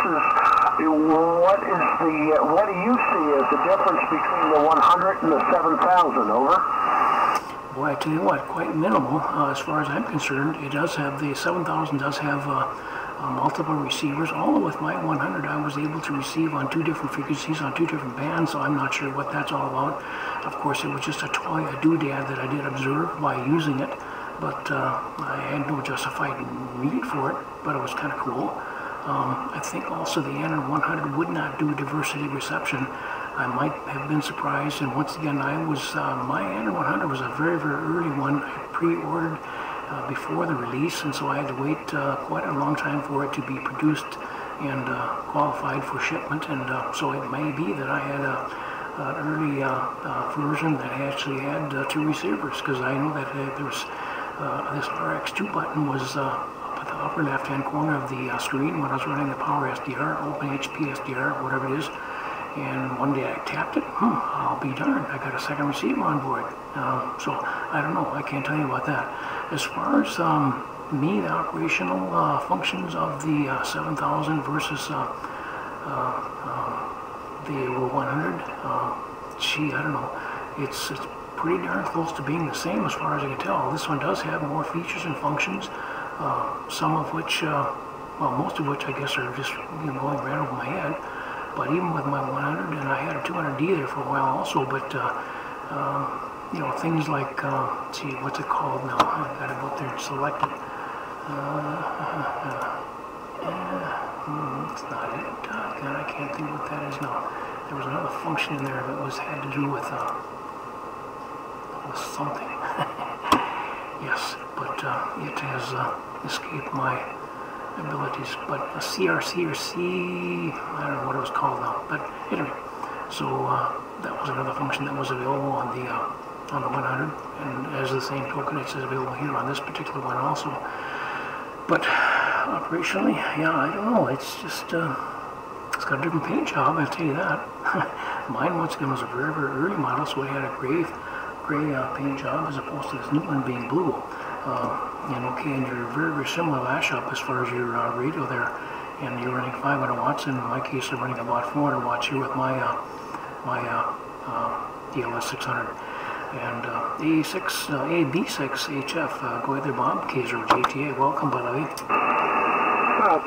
what do you see as the difference between the 100 and the 7000? Over. Boy, I tell you what, quite minimal as far as I'm concerned. It does have, the 7000 does have multiple receivers. Although with my 100 I was able to receive on 2 different frequencies on 2 different bands, so I'm not sure what that's all about. Of course, it was just a toy, a doodad that I did observe by using it, but I had no justified need for it, but it was kind of cool. I think also the Anon 100 would not do diversity reception. I might have been surprised, and once again, my Anon 100 was a very, very early one. I pre-ordered before the release, and so I had to wait quite a long time for it to be produced and qualified for shipment, and so it may be that I had an early version that actually had 2 receivers, because I know that there was this RX2 button was up at the upper left-hand corner of the screen when I was running the Power SDR, Open HP SDR, whatever it is. And one day I tapped it, I'll be darned, I got a second receiver on board. So I don't know, I can't tell you about that. As far as the operational functions of the 7000 versus the 100, gee, I don't know. It's pretty darn close to being the same as far as I can tell. This one does have more features and functions, some of which, well, most of which I guess are just going right over my head. But even with my 100, and I had a 200D there for a while also, but things like, see, what's it called now? I've got to go up there and select it. It's not it. God, I can't think what that is now. There was another function in there that had to do with something. Yes, but it has escaped my abilities. But a CRC or C, I don't know what it was called now. But anyway, So that was another function that was available on the 100, and as the same token, it's available here on this particular one also. But operationally, yeah, I don't know. It's just it's got a different paint job, I'll tell you that. Mine once again was a very, very early model, so it had a gray paint job as opposed to this new one being blue. And okay, and you're very, very similar lash up as far as your radio there, and you're running 500 watts. In my case, I'm running about 400 watts here with my DLS 600 and AB6HF. Go ahead there, Bob. K0JTA. Welcome, by the way.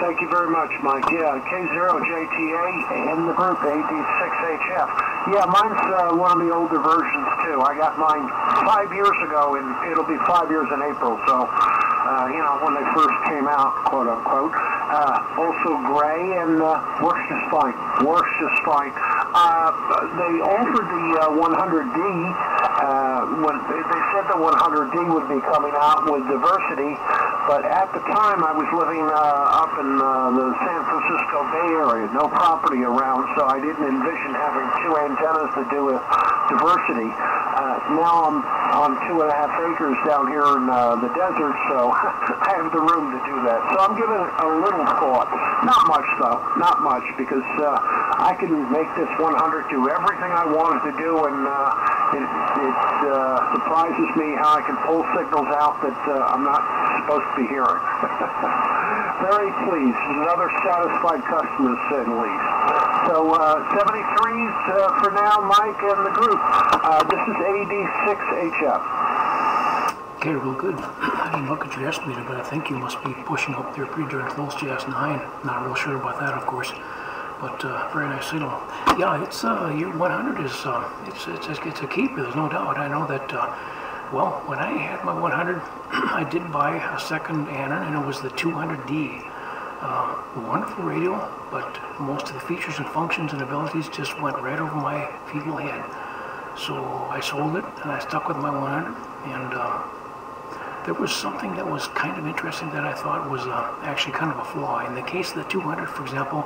Thank you very much, Mike. Yeah, K0JTA in the group, AD6HF. Yeah, mine's one of the older versions, too. I got mine 5 years ago, and it'll be 5 years in April, so, you know, when they first came out, quote-unquote. Also gray, and works just fine. Works just fine. They offered the 100D, when they said the 100D would be coming out with diversity, but at the time I was living up in the San Francisco Bay Area, no property around, so I didn't envision having two antennas to do with diversity. Now I'm on 2.5 acres down here in the desert, so I have the room to do that. So I'm giving it a little thought. Not much, though. Not much, because I can make this 100 do everything I wanted to do, and it surprises me how I can pull signals out that I'm not supposed to be hearing. Very pleased. Another satisfied customer, to say the least. So 73s for now, Mike and the group. This is AD6HF. Okay, real good. I didn't look at your estimator, but I think you must be pushing up there pretty darn close to S9. Not real sure about that, of course. But very nice signal. Yeah, it's your 100 is it's a keeper. There's no doubt. I know that. Well, when I had my 100, I did buy a second Anon, and it was the 200D. Wonderful radio, but most of the features and functions and abilities just went right over my feeble head. So I sold it, and I stuck with my 100, and there was something that was kind of interesting that I thought was actually kind of a flaw. In the case of the 200, for example,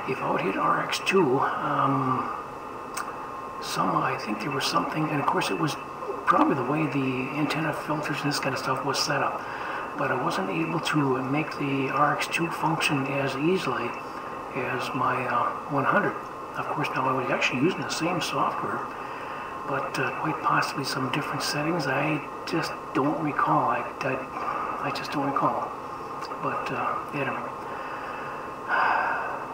if I would hit RX2, I think there was something, and of course it was probably the way the antenna filters and this kind of stuff was set up, but I wasn't able to make the RX2 function as easily as my 100. Of course, now I was actually using the same software, but quite possibly some different settings. I just don't recall. I just don't recall. But anyway.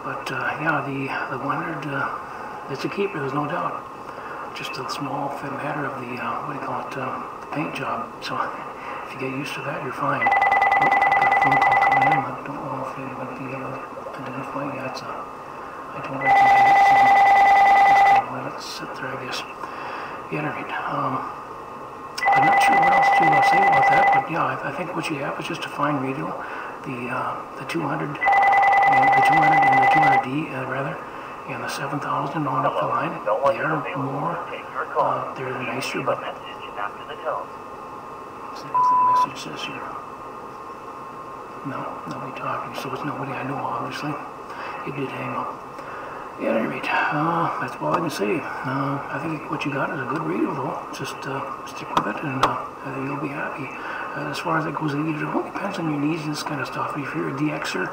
But yeah, the 100, it's a keeper. There's no doubt. Just a small matter of the what do you call it? The paint job. So if you get used to that, you're fine. Oh, I've got a phone call coming in. I don't know if you're going to be able to identify yet. So I don't recognize it. So just going to let it sit there, I guess. Yeah, all right. I'm not sure what else to say about that, but yeah, I think what you have is just a fine radio. The 200 and the 200D rather, and the 7000 on up the line. They are more. They're nicer, but let's see what the message says here. No, nobody talking, so it's nobody I know, obviously. It did hang up. Yeah, at any rate, that's all I can say. I think what you got is a good radio, though. Just stick with it, and you'll be happy. As far as that goes, it all depends on your needs and this kind of stuff. If you're a DXer,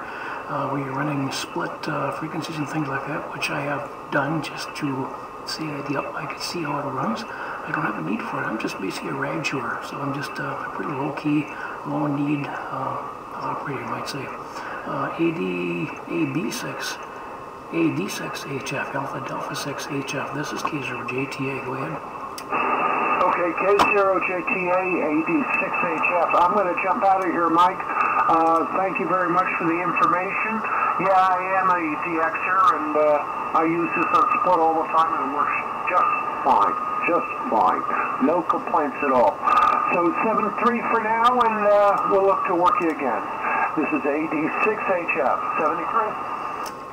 where you're running split frequencies and things like that, which I have done just to see I can see how it runs, I don't have a need for it. I'm just basically a rag chewer, so I'm just a pretty low-key, low-need operator, you might say. AD6HF, Alpha Delta 6 HF. This is K0JTA. Go ahead. Okay, K0JTA, AD6HF. I'm going to jump out of here, Mike. Thank you very much for the information. Yeah, I am a DXer, and I use this on split all the time, and it works just fine. Just fine. No complaints at all. So 7-3 for now, and we'll look to work you again. This is AD6HF, 73.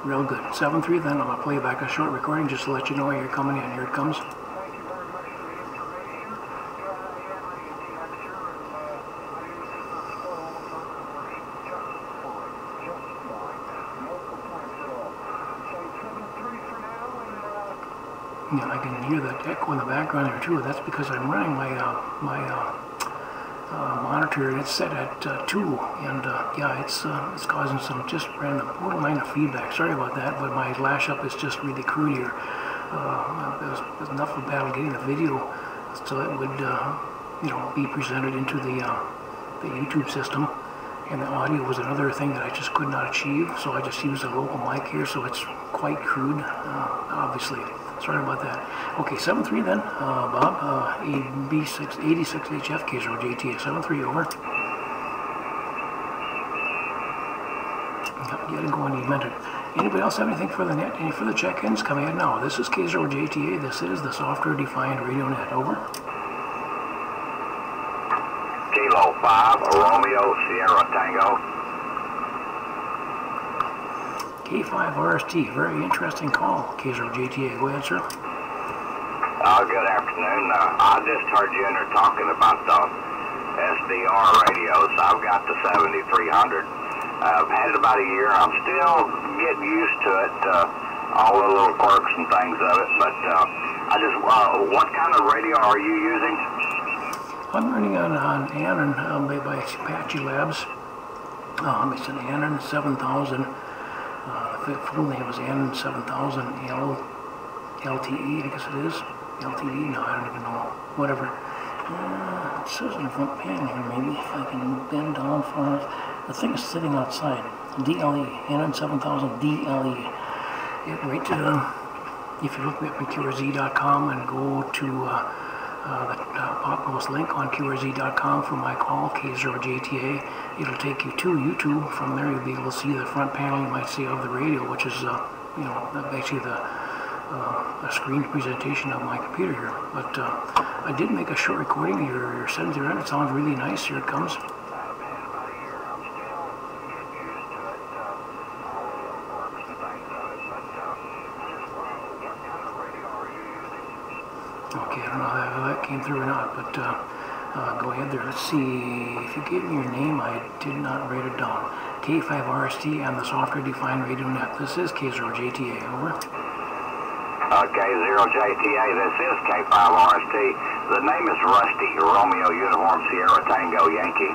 Real good. 7-3 then. I'm going to play back a short recording just to let you know where you're coming in. Here it comes. Thank you very much for the information. Yeah, I am a DXer, and I use this on split all the time, and it works just fine. Just fine. No complaints at all. So 7-3 for now, and I can hear that echo in the background there too. That's because I'm running my monitor, and it's set at 2, and yeah, it's causing some just random borderline of feedback. Sorry about that, but my lash up is just really crude here. There's enough of a battle getting the video so it would be presented into the YouTube system, and the audio was another thing that I just could not achieve, so I just used a local mic here, so it's quite crude, obviously. Sorry about that. Okay, 7-3 then, Bob, AB86HF, K0JTA, 7-3, over. Yep, you gotta go on the invented. Anybody else have anything for the net? Any further check-ins? Come ahead now. This is K0JTA. This is the software-defined radio net. Over. Kilo 5, Romeo, Sierra Tango. K5RST. Very interesting call. K0JTA. Go ahead, sir. Good afternoon. I just heard you in there talking about the SDR radios. I've got the 7300. I've had it about a year. I'm still getting used to it, all the little quirks and things of it. But what kind of radio are you using? I'm running on Anon by Apache Labs. It's an Anon 7000. The full name is Anon 7000 LTE, I guess it is. LTE? No, I don't even know. Whatever. It says in the front panel here, maybe, if I can bend down far enough. The thing is sitting outside. DLE, Anon 7000 DLE. If you look me up at K0JTA.com and go to the topmost link on K0JTA.com for my call, K0JTA, it'll take you to YouTube. From there, you'll be able to see the front panel, you might see, of the radio, which is, basically a screen presentation of my computer here. But I did make a short recording. Your 7300 sounds really nice. Here it comes. Okay, I don't know how that came through or not, but go ahead there. Let's see. If you gave me your name, I did not write it down. K5RST and the software-defined radio net. This is K0JTA. Over. K0JTA, this is K5RST. The name is Rusty, Romeo Uniform Sierra Tango Yankee,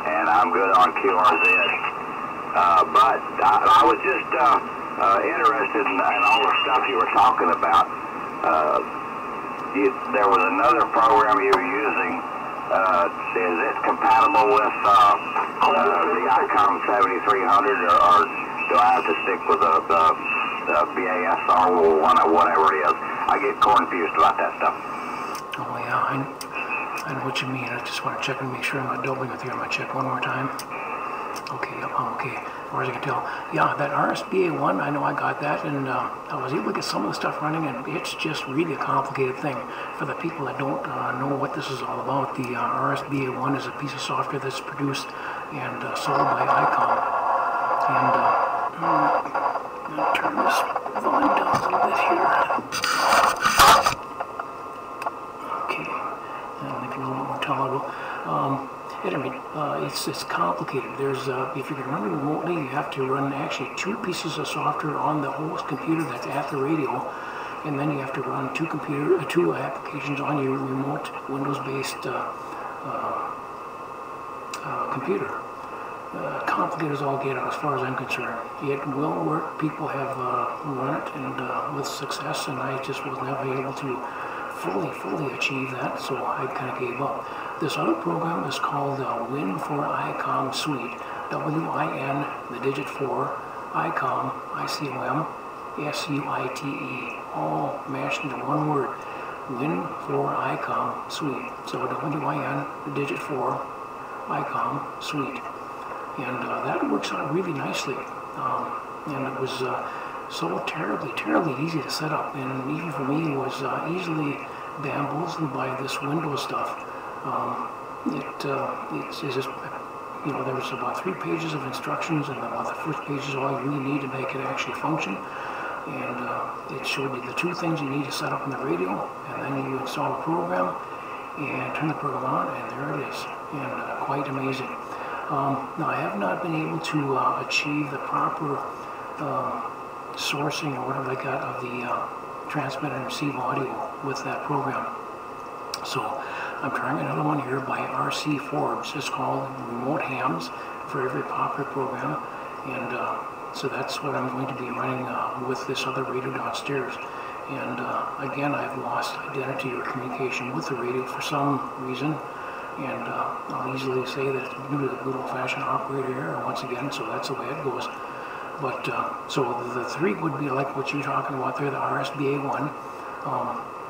and I'm good on QRZ. But I was just interested in all the stuff you were talking about. There was another program you were using. Is it compatible with the ICOM 7300, or do I have to stick with the BASR 1 or whatever it is? I get confused about that stuff. Oh yeah, I know what you mean. I just want to check and make sure I'm not doubling with you. I'm going to check one more time. Okay, okay. As far as I can tell. Yeah, that RSBA1, I know I got that, and I was able to get some of the stuff running, and it's just really a complicated thing. For the people that don't know what this is all about, the RSBA1 is a piece of software that's produced and sold by ICOM. And I'm going to turn this volume down a little bit here. Okay, and make it a little more tolerable. Anyway, it's complicated. There's if you can run it remotely, you have to run actually 2 pieces of software on the host computer that's at the radio, and then you have to run 2 applications on your remote Windows-based computer. Complicated as all get out, as far as I'm concerned. It will work. People have run it and with success, and I just was never able to fully achieve that, so I kind of gave up. This other program is called Win for ICOM Suite. WIN, the digit 4, ICOM, ICOM, SUITE, all mashed into one word. Win for ICOM Suite. So WIN, the digit 4, ICOM Suite. And that works out really nicely. And it was so terribly easy to set up. And even for me, it was easily bamboozled by this Windows stuff. It's just, there was about 3 pages of instructions, and about the first page is all you really need to make it actually function. And it showed you the 2 things you need to set up in the radio, and then you install a program and turn the program on, and there it is. And quite amazing. Now, I have not been able to achieve the proper sourcing or whatever like that of the transmit and receive audio with that program. So I'm trying another one here by R.C. Forbes. It's called Remote Hams, very, very popular program. And so that's what I'm going to be running with this other radio downstairs. And again, I've lost identity or communication with the radio for some reason. And I'll easily say that it's due to the good old-fashioned operator error once again, so that's the way it goes. But so the three would be like what you're talking about there, the RSBA one.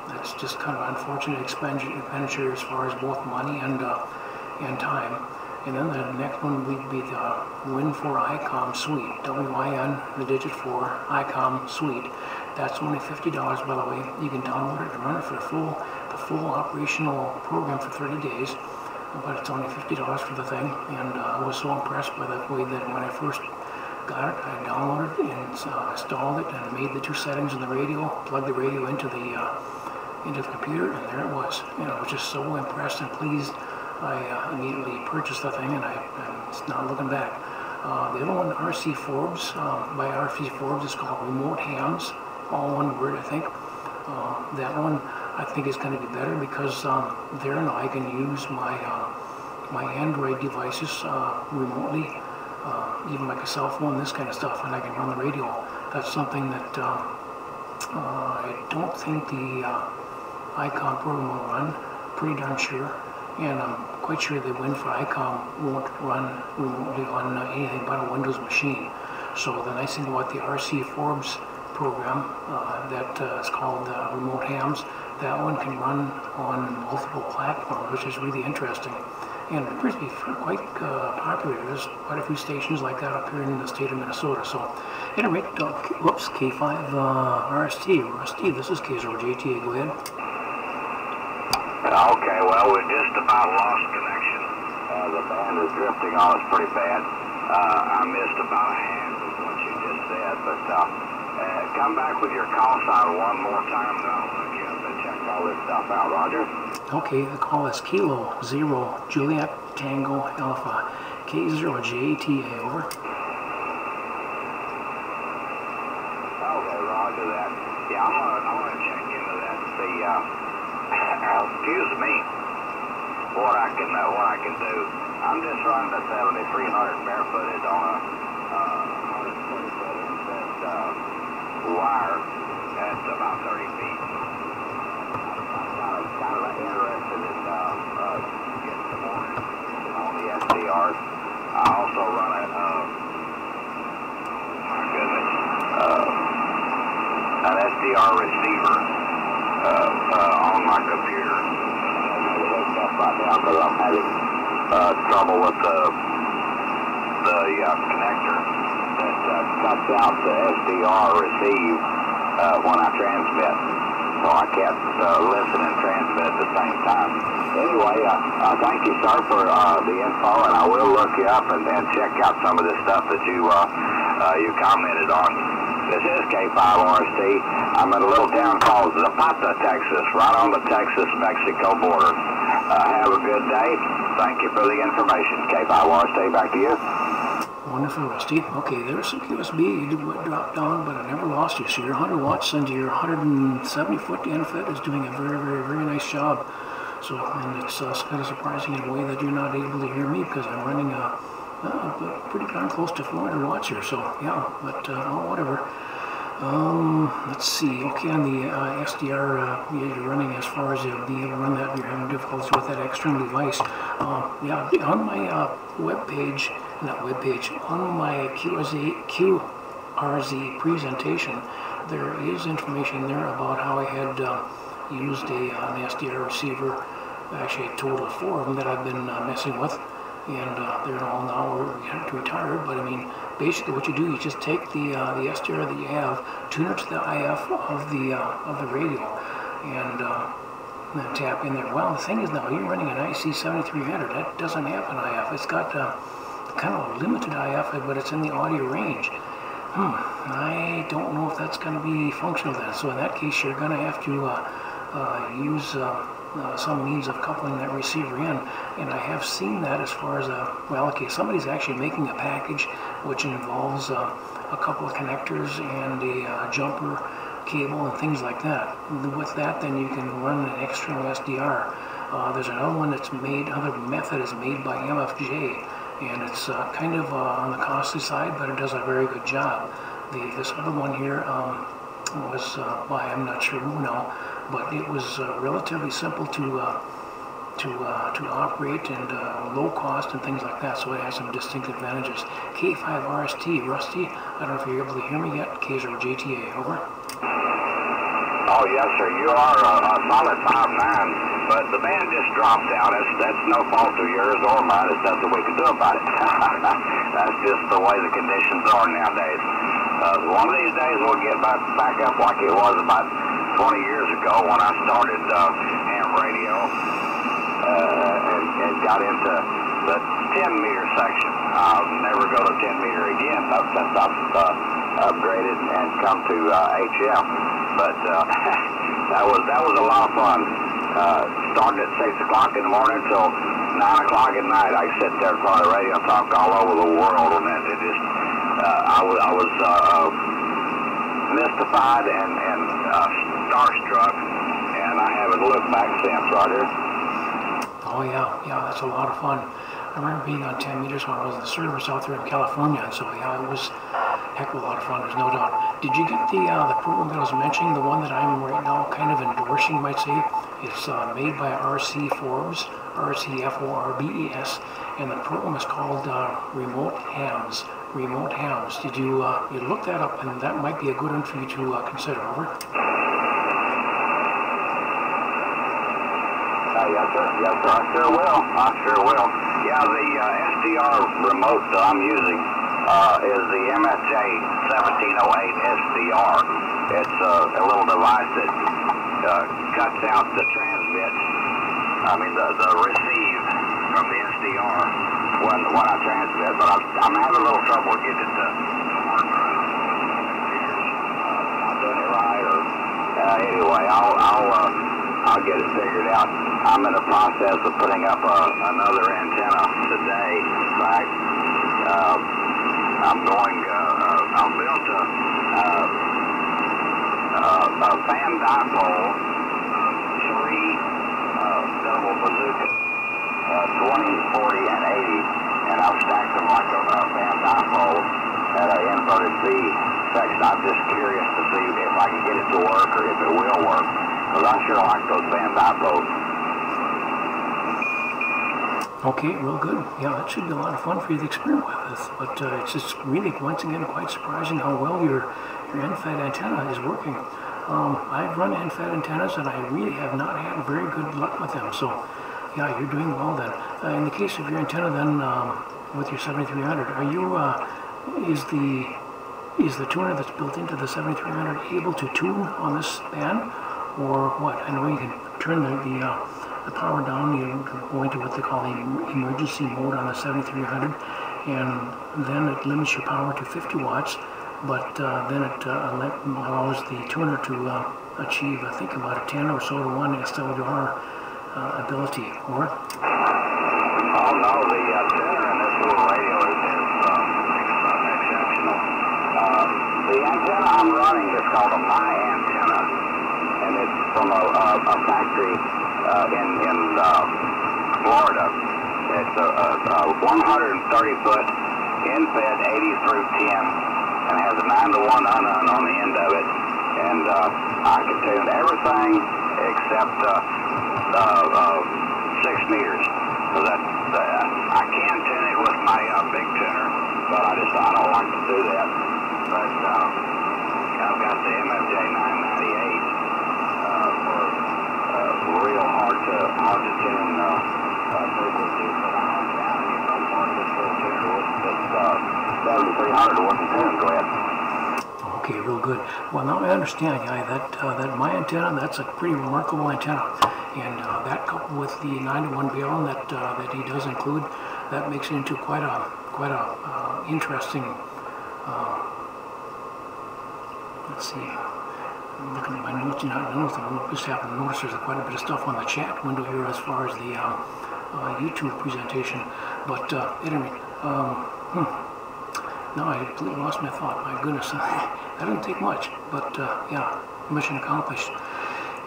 That's just kind of unfortunate expenditure as far as both money and time. And then the next one would be the Win4ICOM Suite, WIN, the digit 4, ICOM Suite. That's only $50, by the way. You can download it and run it for the full operational program for 30 days. But it's only $50 for the thing. And I was so impressed by the way that when I first got it, I downloaded it and installed it and made the two settings in the radio, plugged the radio into the computer, and there it was. You know, I was just so impressed and pleased. I immediately purchased the thing, and it's not looking back. The other one, R.C. Forbes, by R.C. Forbes, is called Remote Hams, all one word, I think. That one, I think, is going to be better because there now I can use my Android devices remotely, even like a cell phone, this kind of stuff, and I can run the radio. That's something that I don't think the ICOM program will run, pretty darn sure. And I'm quite sure the Win4ICOM won't run remotely on anything but a Windows machine. So the nice thing about the R.C. Forbes program that is called Remote Hams, that one can run on multiple platforms, which is really interesting. And it appears to be quite popular. There's quite a few stations like that up here in the state of Minnesota. So, at any rate, whoops, K5RST. Steve, this is K0JTA. Go ahead. Okay, well, we just about lost connection. The band is drifting on us pretty bad. I missed about half of what you just said, but come back with your call sign one more time, and I'll look you up and check all this stuff out, Roger. Okay, the call is K0, Juliet, Tango, Alpha, K0JTA, over. Okay, Roger that. Yeah, I want to check into that and see, excuse me, what I can do. I'm just running the 7300 barefooted on a 127 wire at about 30 feet. I'm kind of interested in getting some more on the SDRs. I also run an SDR receiver on my computer. Right now because I'm having trouble with the connector that cuts out the SDR receive when I transmit. So I can't listen and transmit at the same time. Anyway, thank you, sir, for the info, and I will look you up and check out some of the stuff that you commented on. This is K5RST. I'm at a little town called Zapata, Texas, right on the Texas-Mexico border. Have a good day. Thank you for the information. K5RST, back to you. Wonderful, Rusty. Okay, there's some QSB. You dropped down, but I never lost you. So your 100 watts into your 170-foot NFET is doing a very, very, very nice job. So, and it's kind of surprising in a way that you're not able to hear me because I'm running pretty darn close to 400 watts here. So, yeah, but whatever. Let's see. Okay, on the SDR, you're running as far as you'll be able to run that. You're having difficulties with that external device. Yeah, on my web page, not web page, on my QRZ presentation, there is information there about how I had used an SDR receiver. Actually, a total of 4 of them that I've been messing with. And they're all now retired, but I mean, basically what you do, you just take the SDR that you have, tune it to the IF of the radio, and then tap in there. Well, the thing is now, you're running an IC7300. That doesn't have an IF. It's got kind of a limited IF, but it's in the audio range. I don't know if that's going to be functional then. So in that case, you're going to have to use some means of coupling that receiver in, and I have seen that as far as well, okay, somebody's actually making a package which involves a couple of connectors and a jumper cable and things like that. With that, then you can run an external SDR. There's another one that's made, another method is made by MFJ, and it's kind of on the costly side, but it does a very good job. This other one here was by, I'm not sure who now, but it was relatively simple to operate and low cost and things like that, so it has some distinct advantages. K5RST, Rusty, I don't know if you're able to hear me yet. K0JTA, over. Oh, yes, sir. You are a solid 5'9", but the band just dropped out. That's no fault of yours or mine. There's nothing we can do about it. That's just the way the conditions are nowadays. One of these days we'll get back up like it was about 20 years ago when I started ham radio and got into the 10-meter section. I'll never go to 10-meter again since I've upgraded and come to HM. But that was a lot of fun. Starting at 6 o'clock in the morning till 9 o'clock at night, I sit there in front of the radio and talk all over the world, and it just I was mystified and starstruck, and I haven't looked back since, Roger. Oh yeah, that's a lot of fun. I remember being on 10 meters when I was in the service out there in California, and so yeah, it was a heck of a lot of fun, there's no doubt. Did you get the program that I was mentioning, the one that I'm right now kind of endorsing, you might say? It's made by RC Forbes, RCFORBES, and the program is called Remote Hams. Remote Hams. Did you look that up, and that might be a good one for you to consider, over? Yes, sir. Yes, sir. I sure will. Yeah, the SDR remote that I'm using is the MFJ 1708 SDR. It's a little device that cuts out the transmit, the receive from the SDR when I transmit, but I'm having a little trouble getting it to work right. Not doing it right, or anyway, I'll get it figured out. I'm in the process of putting up another antenna today. In fact, I've built a fan dipole, 3 double bazooka, 20, 40, and 80, and I've stacked them like a fan dipole at an inverted V section. I'm just curious to see if I can get it to work or if it will work, because I sure like those fan dipoles. Okay, real good. Yeah, that should be a lot of fun for you to experiment with. But it's just really, once again, quite surprising how well your end-fed antenna is working. I've run end-fed antennas, and I really have not had very good luck with them. So, yeah, you're doing well then. In the case of your antenna, then with your 7300, are you is the tuner that's built into the 7300 able to tune on this band, or what? I know you can turn the power down, you go into what they call the emergency mode on the 7300, and then it limits your power to 50 watts, but then it allows the tuner to achieve, I think, about a 10 or so to 1 SWR ability. Or? Oh no, the tuner in this little radio is exceptional. The antenna I'm running is called a My Antenna, and it's from a factory in Florida. It's a 130-foot in-fed 80 through 10, and has a 9-to-1 on the end of it. And I can tune everything except 6 meters. So I can tune it with my big tuner, but I don't like to do that. But I've got the MFJ 998 for real hard to tune frequencies, but I'm down to get some part of this little tuner with 7300 wasn't tuned. Go ahead. Okay, real good. Well, now I understand, guy, that my antenna, that's a pretty remarkable antenna, and that coupled with the 9-to-1 bail that he does include, that makes it into quite a interesting. Let's see. I'm looking at my notes, I just happen to notice there's quite a bit of stuff on the chat window here as far as the YouTube presentation. But anyway, no, I completely lost my thought. My goodness, that didn't take much. But yeah, mission accomplished.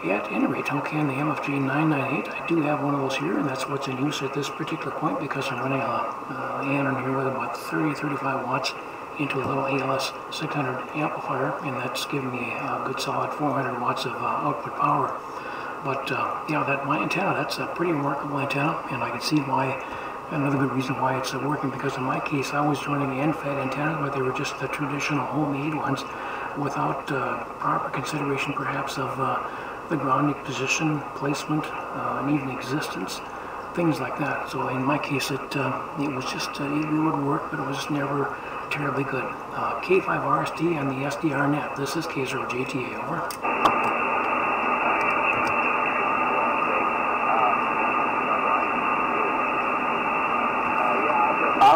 At any rate, okay, on the MFG 998, I do have one of those here, and that's what's in use at this particular point because I'm running a Anon here with about 30-35 watts into a little ALS 600 amplifier, and that's giving me a good solid 400 watts of output power. But yeah, my antenna, that's a pretty remarkable antenna, and I can see why. Another good reason why it's working, because in my case I was running end-fed antennas, but they were just the traditional homemade ones without proper consideration perhaps of the grounding position, placement, and even existence, things like that. So in my case it was just, it would work, but it was never terribly good. K5RST on the SDR net. This is K0JTA, over.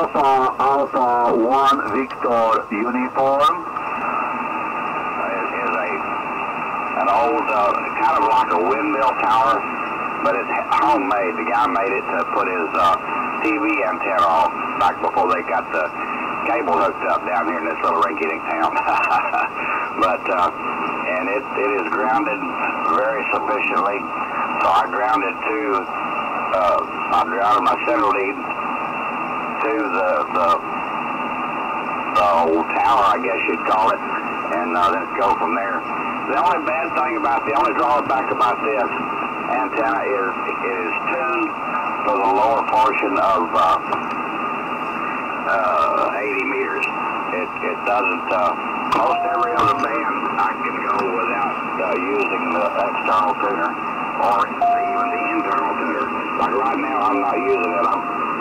Alpha 1 Victor uniform is an old, kind of like a windmill tower, but it's homemade. The guy made it to put his TV antenna on back before they got the cable hooked up down here in this little rinky-dink town. But and it is grounded very sufficiently. So I grounded my center lead to the old tower, I guess you'd call it, and then go from there. The only bad thing about, the only drawback about this antenna is it is tuned for the lower portion of 80 meters. It doesn't, most every other band I can go without using the external tuner or even the internal tuner. Like right now I'm not using it.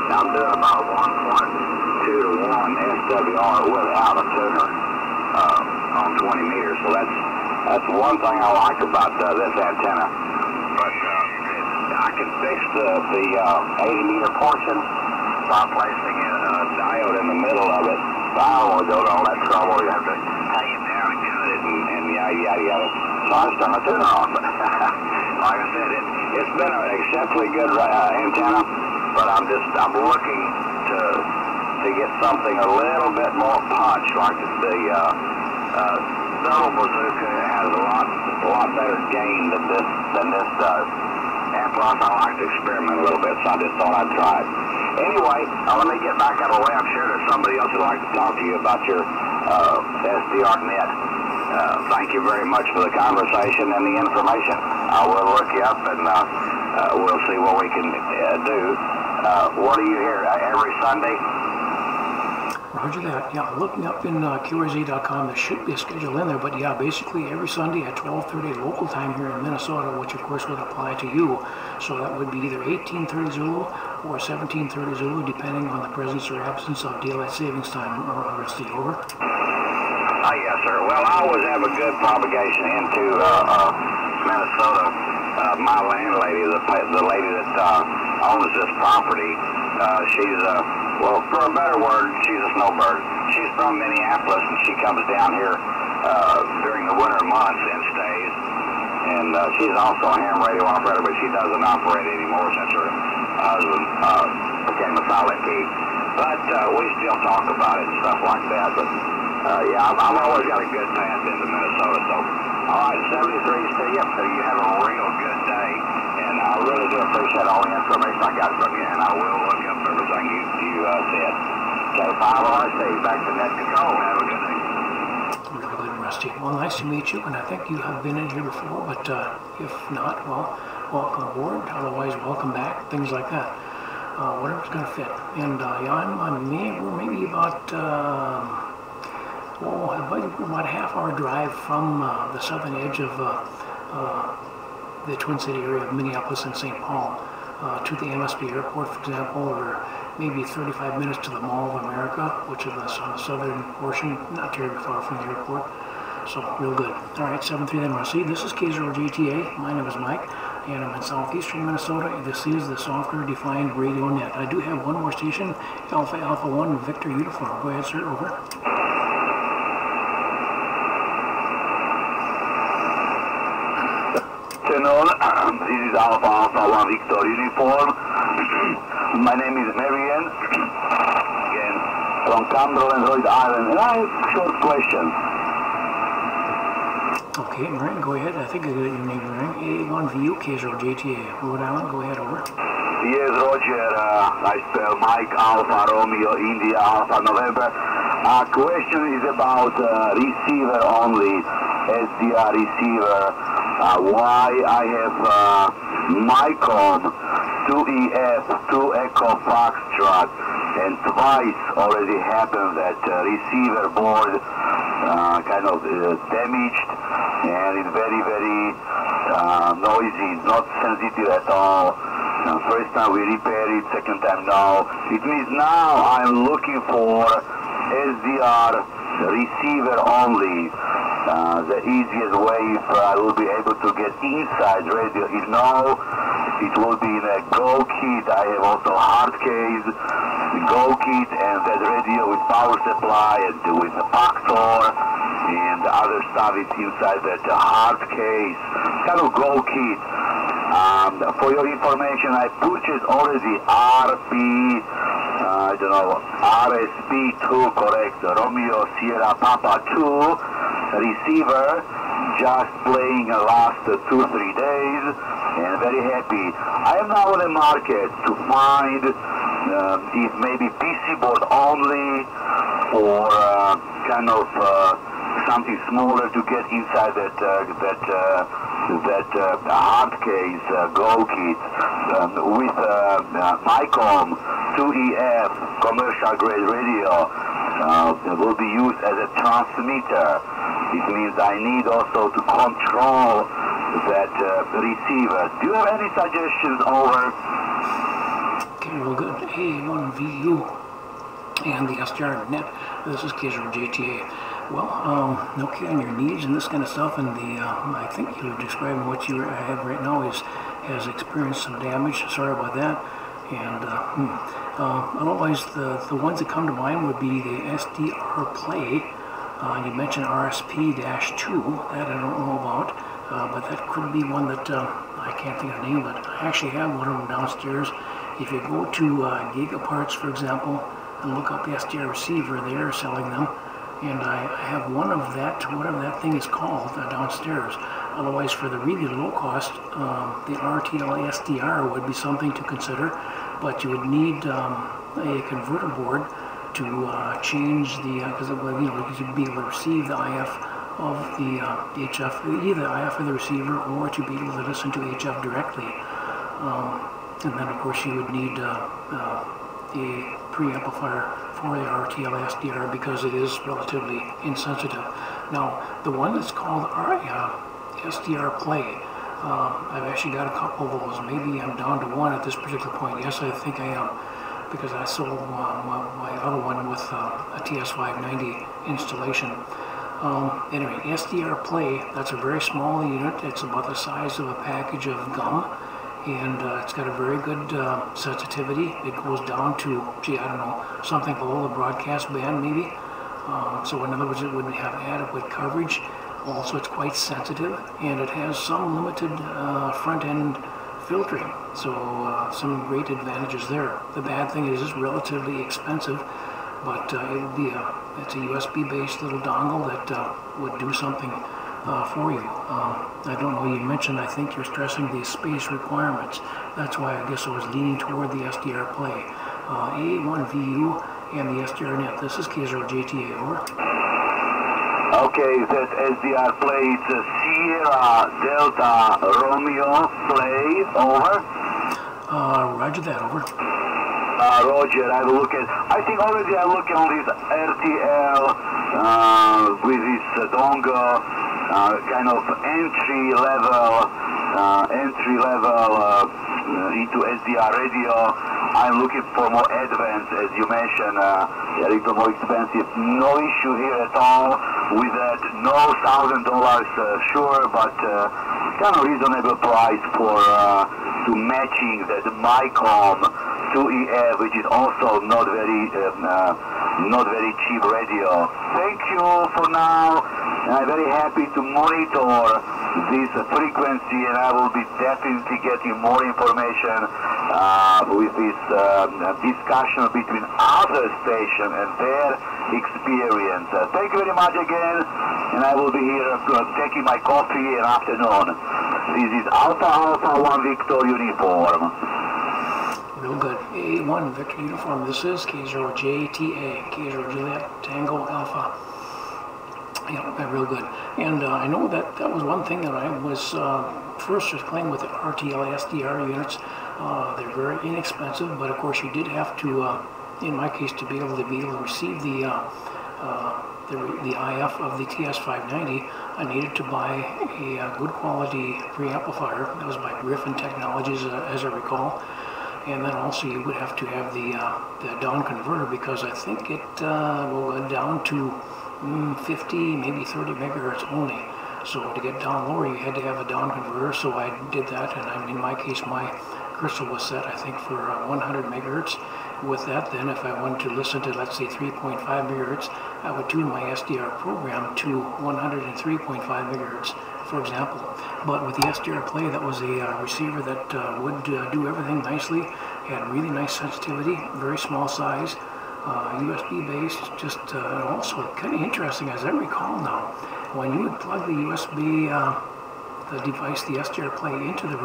I'm doing about 1.2 to 1 SWR without a tuner on 20 meters. So that's one thing I like about this antenna. But I can fix the 80 meter portion by placing a diode in the middle of it. So I don't want to go to all that trouble. You have to hang it down and cut it and yada yada. So I just turn my tuner on. But like I said, it's been an exceptionally good antenna. But I'm looking to get something a little bit more punch, like the Double Bazooka has a lot better gain than this does. And plus I like to experiment a little bit, so I just thought I'd try it. Anyway, let me get back out of the way. I'm sure there's somebody else who'd like to talk to you about your SDR net. Thank you very much for the conversation and the information. I will look you up and we'll see what we can do. What are you here every Sunday? Roger that. Yeah, looking up in K0JTA.com, there should be a schedule in there, but yeah, basically every Sunday at 12:30 local time here in Minnesota, which of course would apply to you. So that would be either 18:30 Zulu or 17:30 Zulu, depending on the presence or absence of daylight savings time or RST, over. Yes, sir. Well, I always have a good propagation into Minnesota. My landlady, the lady that owns this property, she's well, for a better word, she's a snowbird. She's from Minneapolis, and she comes down here during the winter months and stays. And she's also a ham radio operator, but she doesn't operate anymore since her husband became a silent key. But we still talk about it and stuff like that. But yeah, I've always got a good path into Minnesota. So, all right, 73 to you. So you have a real good day. And I really do appreciate all the information I got from you. And I will look up everything you said. K5RST, back to net control. Have a good day. Really good, Rusty. Well, nice to meet you, and I think you have been in here before, but if not, well, welcome aboard. Otherwise, welcome back, things like that. Whatever's going to fit. And yeah, we're maybe about about a half-hour drive from the southern edge of the Twin City area of Minneapolis and St. Paul to the MSP airport, for example, or maybe 35 minutes to the Mall of America, which is on the southern portion, not terribly far from the airport. So, real good. All right, 7-3 then, Rusty. This is K0JTA. My name is Mike, and I'm in southeastern Minnesota, and this is the software-defined radio net. I do have one more station, Alpha 1 Victor Uniform. Go ahead, sir. Over. This is Alpha 1 Victor Uniform. My name is Marian, again, from Cumberland, Rhode Island, and I have a short question. Okay, right, go ahead. I think I got your name right. A1VU, K0JTA. Rhode Island, go ahead, over. Yes, Roger. I spell Mike Alpha Romeo India Alpha November. Question is about receiver only, SDR receiver. Why I have Micom 2EF 2 Echo Foxtrot, and twice already happened that receiver board kind of damaged, and it's very, very noisy, not sensitive at all. First time we repair it, second time no. It means now I'm looking for SDR receiver only. The easiest way if I will be able to get inside radio. If no, it will be in a Go kit. I have also hard case, the Go kit, and that radio with power supply and with the factor and the other stuff is inside that hard case, kind of Go kit. For your information, I purchased already RSP2, correct, Romeo Sierra Papa 2 receiver, just playing the last 2-3 days, and very happy. I am now on the market to find if maybe PC board only, or kind of something smaller to get inside that hard case Go kit with Micom 2EF commercial grade radio will be used as a transmitter. It means I need also to control that receiver. Do you have any suggestions, over? Okay, real good. A1VU and the SDR.net. This is K0JTA. Well, okay, on your needs and this kind of stuff, and the I think you're describing what you have right now has experienced some damage. Sorry about that. And otherwise, the ones that come to mind would be the SDR Play. You mentioned RSP-2. That I don't know about, but that could be one that I can't think of the name. But I actually have one of them downstairs. If you go to Gigaparts, for example, and look up the SDR receiver, they're selling them. And I have one of that, whatever that thing is called, downstairs. Otherwise, for the really low cost, the RTL SDR would be something to consider, but you would need a converter board to change the, because you'd be able to receive the IF of the HF, either IF of the receiver, or to be able to listen to HF directly. And then, of course, you would need a preamplifier for the RTL SDR because it is relatively insensitive. Now, the one that's called SDR Play, I've actually got a couple of those. Maybe I'm down to one at this particular point. Yes, I think I am, because I sold my other one with a TS590 installation. Anyway, SDR Play, that's a very small unit. It's about the size of a package of gum. And it's got a very good sensitivity. It goes down to, something below the broadcast band maybe. So in other words, it wouldn't have adequate coverage. Also, it's quite sensitive, and it has some limited front-end filtering. So some great advantages there. The bad thing is it's relatively expensive, but it would be it's a USB-based little dongle that would do something for you. I don't know, you mentioned, I think you're stressing the space requirements. That's why I guess I was leaning toward the SDR Play. A1VU and the SDR.net. This is K0JTA, over. Okay, that SDR Play, it's a Sierra Delta Romeo Play, over. Roger that, over. Roger, I will look at, I think already I look on this RTL with this dongle, kind of entry level into SDR radio. I'm looking for more advanced, as you mentioned, a little more expensive. No issue here at all with that. No $1,000 sure, but kind of reasonable price for to matching that Micom 2EF, which is also not very cheap radio. Thank you for now. I'm very happy to monitor this frequency, and I will be definitely getting more information with this discussion between other stations and their experience. Thank you very much again, and I will be here taking my coffee in the afternoon. This is Alpha 1 Victor uniform. Real good. A1 Victor uniform. This is K0JTA, K0Juliet Tango Alpha. Yeah, real good. And I know that was one thing that I was first just playing with the RTL SDR units. They're very inexpensive, but of course you did have to, in my case, to be able to receive the IF of the TS590, I needed to buy a good quality preamplifier. That was by Griffin Technologies, as I recall. And then also you would have to have the down converter, because I think it will go down to 50, maybe 30 megahertz only. So to get down lower, you had to have a down converter. So I did that, and in my case, my crystal was set, I think, for 100 megahertz. With that, then, if I wanted to listen to, let's say, 3.5 megahertz, I would tune my SDR program to 103.5 megahertz, for example. But with the SDR Play, that was a receiver that would do everything nicely, had really nice sensitivity, very small size, USB based, just also kind of interesting, as I recall now, when you would plug the USB, the device, the SDR Play, into the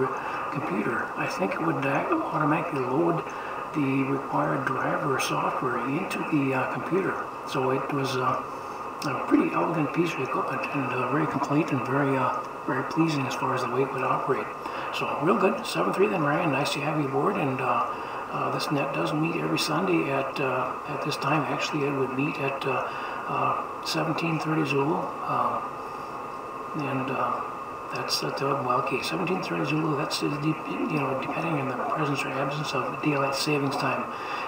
computer, I think it would automatically load the required driver software into the computer. So it was a pretty elegant piece of equipment, and very complete, and very pleasing as far as the way it would operate. So real good. 7.3 then, Ryan. Nice to have you aboard. And this net does meet every Sunday at this time. Actually, it would meet at 17:30 Zulu, and that's okay. 17:30 Zulu. That's depending on the presence or absence of daylight savings time.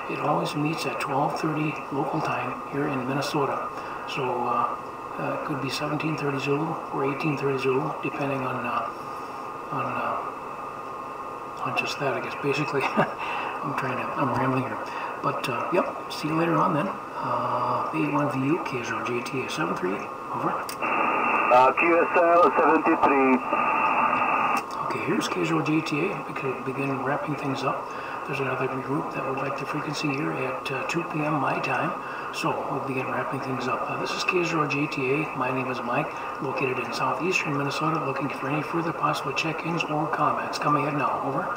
It always meets at 12:30 local time here in Minnesota. So it could be 17:30 Zulu or 18:30 Zulu, depending on just that, I guess. Basically, I'm rambling here. But yep. See you later on then. A1VU K0JTA 73. Over. QSL 73. Okay, here's K0JTA. We could begin wrapping things up. There's another group that would like the frequency here at 2 p.m. my time, so we'll begin wrapping things up. This is K0JTA. My name is Mike, located in southeastern Minnesota, looking for any further possible check-ins or comments. Come ahead now. Over.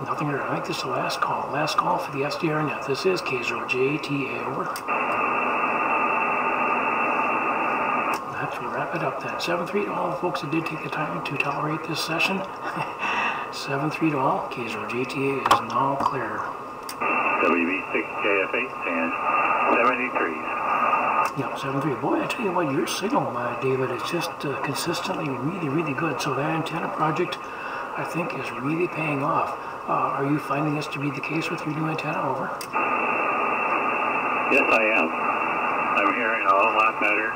Nothing here. I think this is the last call. Last call for the SDR net. This is K0JTA. Over. Let's wrap it up then. 7-3 to all the folks that did take the time to tolerate this session. 7-3 to all. K0JTA is now clear. WB6KF8 and 73. Yep, 7-3. Boy, I tell you what, your signal, David, is just consistently really good. So that antenna project, I think, is really paying off. Are you finding this to be the case with your new antenna? Over. Yes, I am. I'm hearing a whole lot better.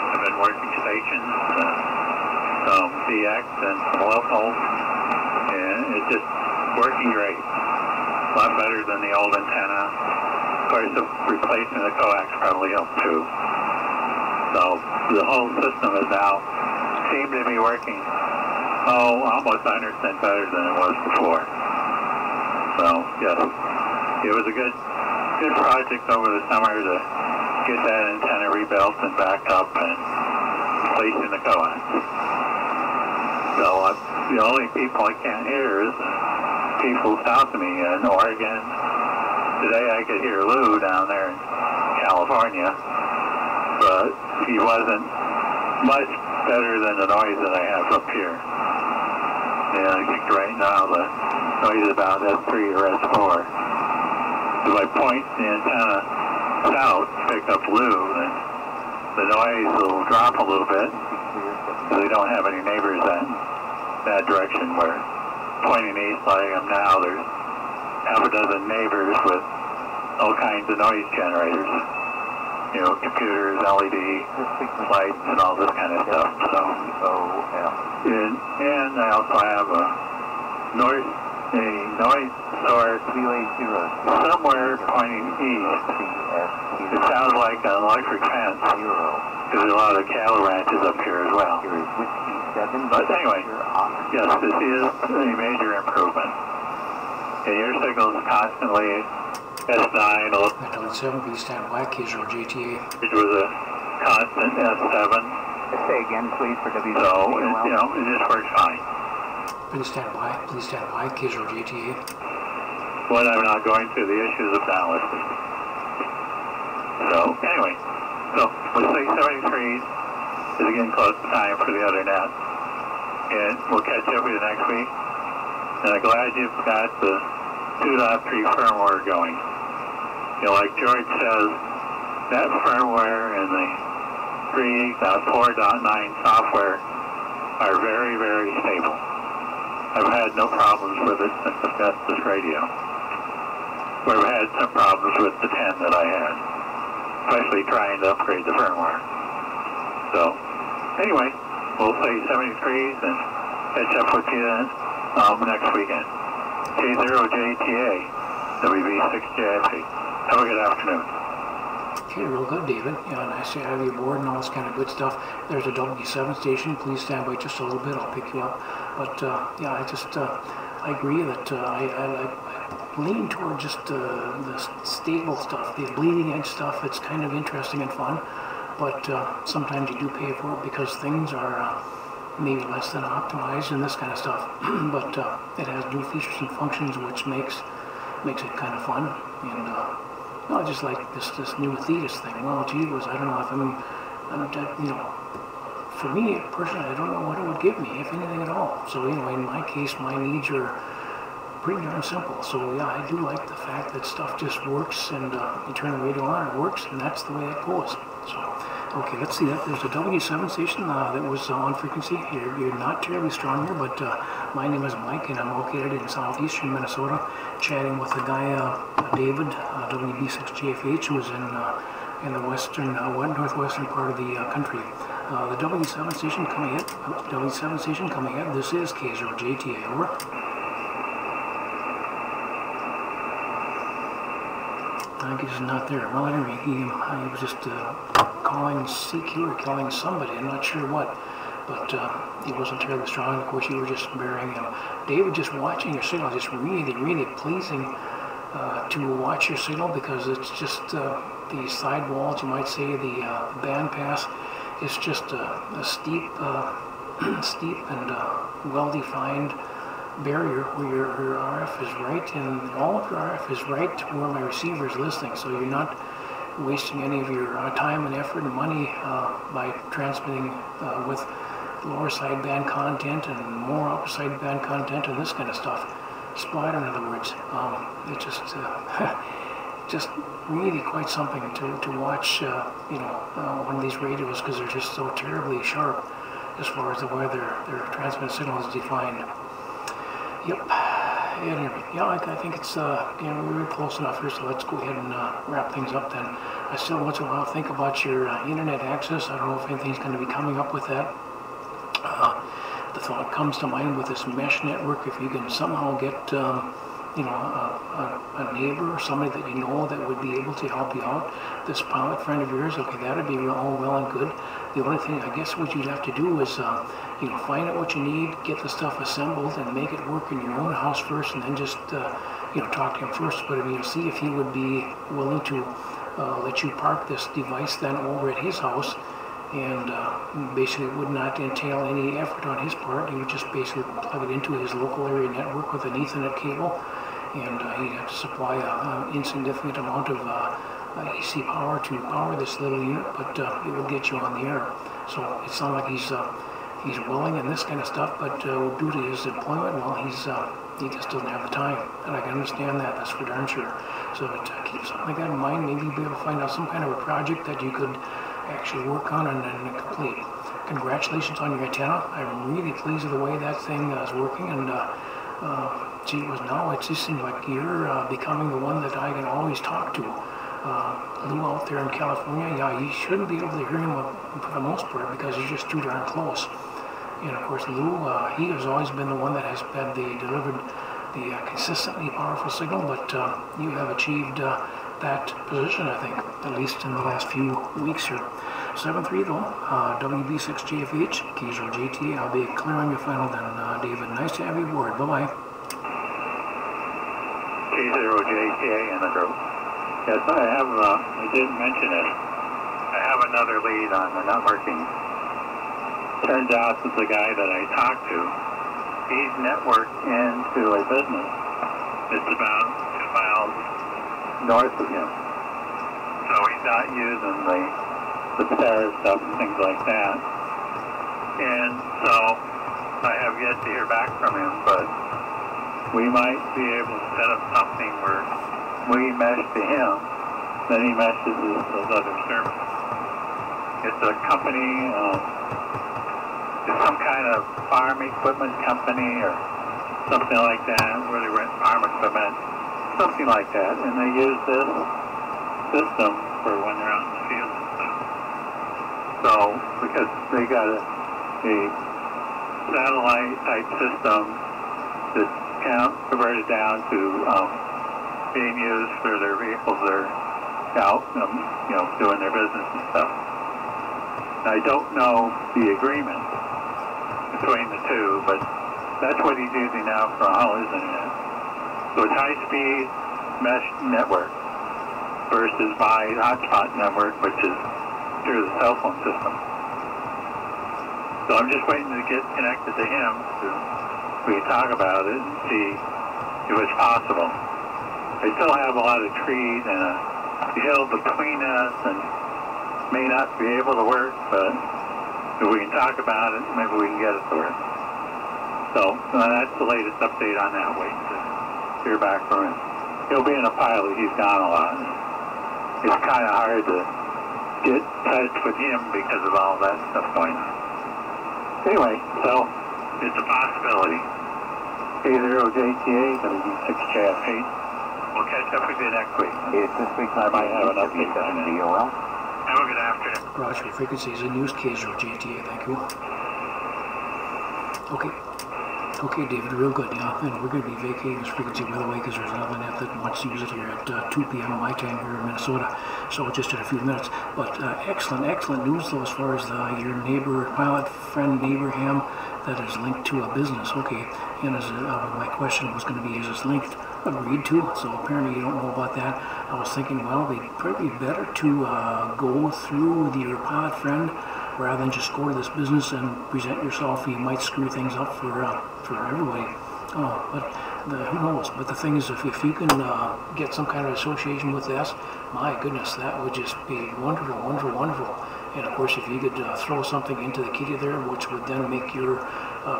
I've been working stations, some CX and some locals, and it's just working great. A lot better than the old antenna. Of course, the replacement of the coax probably helped too. So the whole system is now seemed to be working, almost 100% better than it was before. So yes, it was a good project over the summer to get that antenna rebuilt and backed up and placed in the coax. So the only people I can't hear is people south of me in Oregon. Today I could hear Lou down there in California, but he wasn't much better than the noise that I have up here. And I think right now the noise is about S3 or S4. If I point the antenna south to pick up Lou, then the noise will drop a little bit, because we don't have any neighbors in that direction. Where pointing east like I am now, there's half a dozen neighbors with all kinds of noise generators. You know, computers, LED lights, and all this kind of stuff. So, and I also have a noise source somewhere pointing east. It sounds like an electric fence, because there's a lot of cattle ranches up here as well. But anyway, Yes, this is a major improvement. And your signal is constantly S9. Delta 7, please stand by. K0JTA. It was a constant S7. Say again, please, for W. So, it just works fine. Please stand by. Please stand by. K0JTA. When I'm not going through the issues of downlisting. So, anyway. So, with 673 is again close to time for the other net. And we'll catch up with you next week. And I'm glad you've got the 2.3 firmware going. Like George says, that firmware and the 3.4.9 software are very, very stable. I've had no problems with it since I've got this radio. We've had some problems with the 10 that I had, especially trying to upgrade the firmware. So, anyway, we'll say 73s and catch up with you next weekend. K0JTA, WB6JFP. Have a good afternoon. Okay, real good, David. Nice to have you aboard and all this kind of good stuff. There's a W7 station. Please stand by just a little bit. I'll pick you up. But yeah, I agree that I lean toward just the stable stuff, the bleeding edge stuff. It's kind of interesting and fun. But sometimes you do pay for it because things are maybe less than optimized and this kind of stuff. But it has new features and functions, which makes it kind of fun. And no, just like this new Thetis thing. Well, gee whiz, I don't know if for me personally, I don't know what it would give me, if anything at all. So anyway, in my case, my needs are pretty darn simple. So yeah, I do like the fact that stuff just works, and you turn the radio on, it works, and that's the way it goes. So, okay, let's see that. There's a W7 station that was on frequency. You're not terribly strong here, but my name is Mike, and I'm located in southeastern Minnesota, chatting with a guy, David, WB6JFH, who is in the western, northwestern part of the country. The W7 station coming in. W7 station coming in. This is K0JTA. Over. I guess he's not there. Well, anyway, he was just calling CQ or calling somebody. I'm not sure what, but he wasn't terribly strong. Of course, you were just bearing him. David, just watching your signal, just really, really pleasing to watch your signal, because it's just the sidewalls, you might say, the bandpass. It's just a steep, steep and well-defined barrier where your RF is right, and all of your RF is right where my receiver is listening, so you're not wasting any of your time and effort and money by transmitting with lower sideband content and more upper sideband content and this kind of stuff. Splatter, in other words. It's just just really quite something to watch, one of these radios, because they're just so terribly sharp as far as the way their transmitted signal is defined. Yep. Anyway, yeah, I think it's we're close enough here, so let's go ahead and wrap things up then. I still once in a while think about your internet access. I don't know if anything's going to be coming up with that. The thought comes to mind with this mesh network, if you can somehow get a neighbor or somebody that you know that would be able to help you out, this pilot friend of yours, okay, that would be all well and good. The only thing, I guess, what you'd have to do is, find out what you need, get the stuff assembled, and make it work in your own house first, and then just, talk to him first. But see if he would be willing to let you park this device then over at his house, and basically it would not entail any effort on his part. He would just basically plug it into his local area network with an Ethernet cable, and he'd have to supply an insignificant amount of AC power to power this little unit, but it will get you on the air. So it's not like he's willing and this kind of stuff, but due to his employment, well, he just doesn't have the time, and I can understand that. That's for darn sure. So keep something like that in mind. Maybe you'll be able to find out some kind of a project that you could actually work on and complete. Congratulations on your antenna. I'm really pleased with the way that thing is working, and gee whiz, now it just seems like you're becoming the one that I can always talk to. Lou out there in California, yeah, you shouldn't be able to hear him for the most part because he's just too darn close. And of course, Lou, he has always been the one that has delivered the consistently powerful signal, but you have achieved that position, I think, at least in the last few weeks here. 7-3 though, WB6JFH, K0JTA. I'll be clearing your final then, David. Nice to have you aboard. Bye-bye. K0JTA in the group. Yes, I have, I didn't mention it. I have another lead on the networking. Turns out that the guy that I talked to, he's networked into a business. It's about 2 miles north of him. So he's not using the Terra stuff and things like that. And so I have yet to hear back from him, but we might be able to set up something where we mesh to him, then he meshes those other services. It's a company, it's some kind of farm equipment company or something like that, where they rent farm equipment, something like that, and they use this system for when they're out in the field and stuff. So, because they got a satellite type system that's kind of converted down to being used for their vehicles that are out, you know, doing their business and stuff. I don't know the agreement between the two, but that's what he's using now for all his internet. So it's high-speed mesh network versus my hotspot network, which is through the cell phone system. So I'm just waiting to get connected to him so we can talk about it and see if it's possible. I still have a lot of trees and a hill between us and may not be able to work, but if we can talk about it, maybe we can get it to work. So that's the latest update on that. Waiting to hear back from him. He'll be in a pilot. He's gone a lot. It's kind of hard to get in touch with him because of all that stuff going on. Anyway, so it's a possibility. K0JTA, WB6JFH. We'll catch up with you next week. Is this week I might have an update on it. DOL? Have a good afternoon. Roger, frequencies in use, K0JTA, thank you. Okay, David, real good. Yeah, and we're going to be vacating this frequency, by the way, because there's another net that wants to use it here at 2 p.m. my time here in Minnesota. So just in a few minutes. But excellent news, though, as far as your neighbor, pilot friend, Abraham, that is linked to a business. Okay, and as my question was going to be, is this linked? Agreed to. So apparently you don't know about that. I was thinking, well, it'd probably be better to go through your pilot friend rather than just go to this business and present yourself. You might screw things up for everybody. But who knows? But the thing is, if you can get some kind of association with this, my goodness, that would just be wonderful. And of course, if you could throw something into the kitty there, which would then make your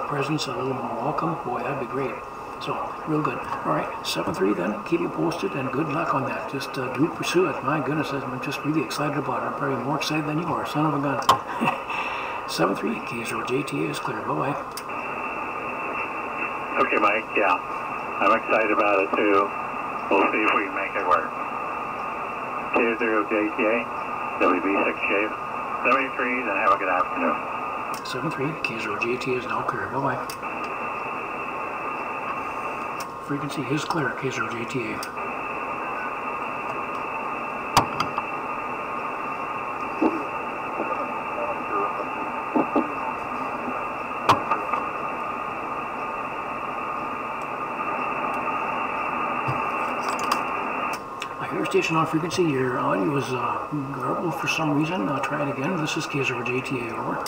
presence a little more welcome, boy, that'd be great. So, real good. All right, 7-3 then. Keep you posted, and good luck on that. Just do pursue it. My goodness, I'm just really excited about it. I'm probably more excited than you are. Son of a gun. 7-3, K0JTA is clear. Bye-bye. Okay, Mike, yeah. I'm excited about it, too. We'll see if we can make it work. K0JTA, WB6J, 73, then have a good afternoon. 7-3, K0JTA is now clear. Bye-bye. Frequency is clear, K0JTA. I hear station on frequency. Your audio is garbled for some reason. Try it again. This is K0JTA, over.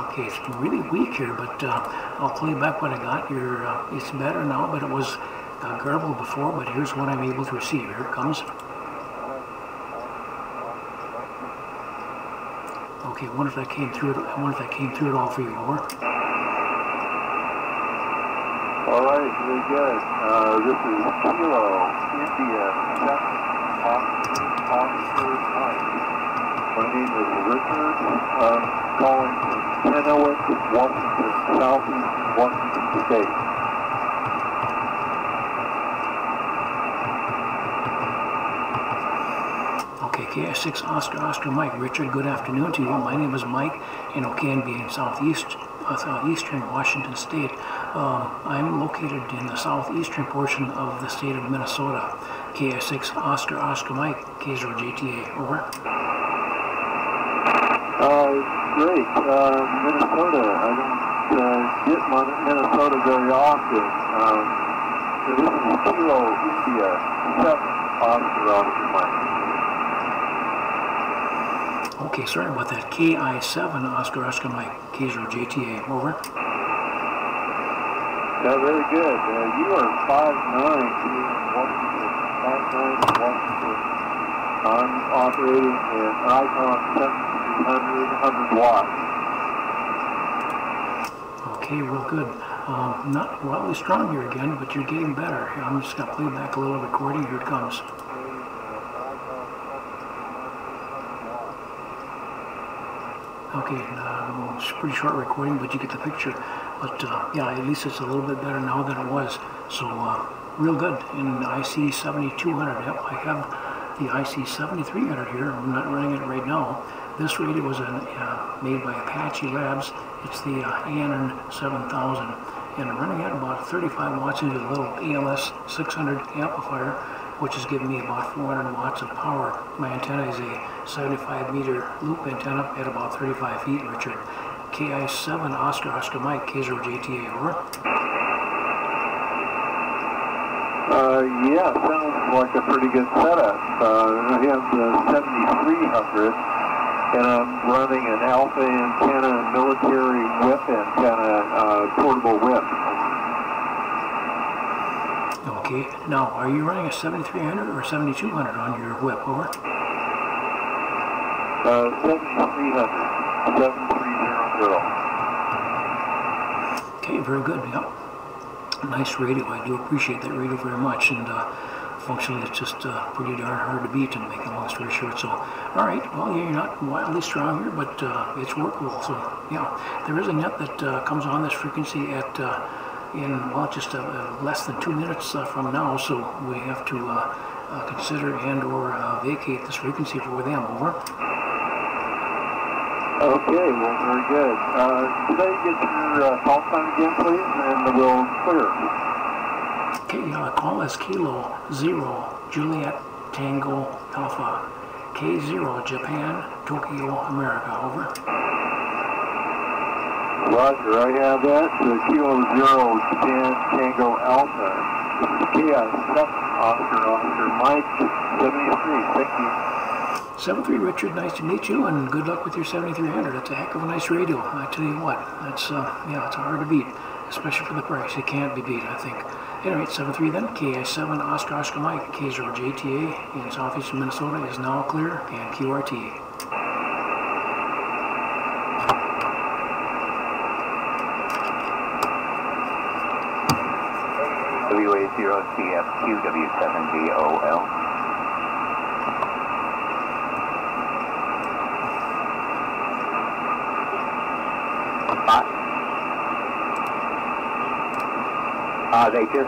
Okay, it's really weak here, but I'll play back what I got. It's better now, but it was garbled before. But here's what I'm able to receive. Here it comes. Okay, I wonder if that came through. I wonder if that came through at all for you. Over. All right, very good. This is Kilo, India, Officer Mike. My name is Richard. I'm calling from Kennewick, Washington, Southeast Washington State. Okay, KS6 Oscar Mike. Richard, good afternoon to you. My name is Mike, and Okan being Southeast eastern Washington state. I'm located in the southeastern portion of the state of Minnesota. KI6 Oscar Mike, K0JTA, over. Great. Minnesota. I don't get Minnesota very often. So this is Kilo India 7 Oscar Mike. Okay, sorry about that. KI7 Oscar Mike, K0JTA, over. Very good. You are 5'9", here in Washington. 5'9" Washington. I'm operating an Icon 7300 watts. Okay, real good. Not wildly strong here again, but you're getting better. I'm just going to play back a little recording. Here it comes. Okay, it's a pretty short recording, but you get the picture. But yeah, at least it's a little bit better now than it was. So real good. In IC 7200, yep, I have the IC 7300 here. I'm not running it right now. This radio was made by Apache Labs. It's the ANN 7000, and I'm running at about 35 watts into a little ALS 600 amplifier, which is giving me about 400 watts of power. My antenna is a 75-meter loop antenna at about 35 feet, Richard. KI7 Oscar Mike, K0JTA, over. Yeah, sounds like a pretty good setup. I have the 7300, and I'm running an alpha antenna, military whip antenna, portable whip. Okay, now are you running a 7300 or 7200 on your whip, over? 7300, 7300. Okay, very good, yeah. Nice radio. I do appreciate that radio very much, and functionally it's just pretty darn hard to beat, to make a long story short. So, all right, well, yeah, you're not wildly strong here, but it's workable. So, yeah, there is a net that comes on this frequency at in, well, just less than 2 minutes from now, so we have to consider and or vacate this frequency for them, over. Okay, well, very good. Could I get your call sign again, please, and we'll clear. Okay, call is Kilo 0 Juliet Tango Alpha, K0 Japan Tokyo America, over. Roger, I have that. Kilo 0 Japan Tango Alpha. This is KI7 Oscar Mike 73. Thank you. 73 Richard, nice to meet you, and good luck with your 7300. That's a heck of a nice radio. I tell you what, that's yeah, it's hard to beat, especially for the price. It can't be beat, I think. Anyway, 73 then, KI7 Oscar Mike, K0JTA in southeastern Minnesota is now clear, and QRT. WA0CFQW7BOL. They just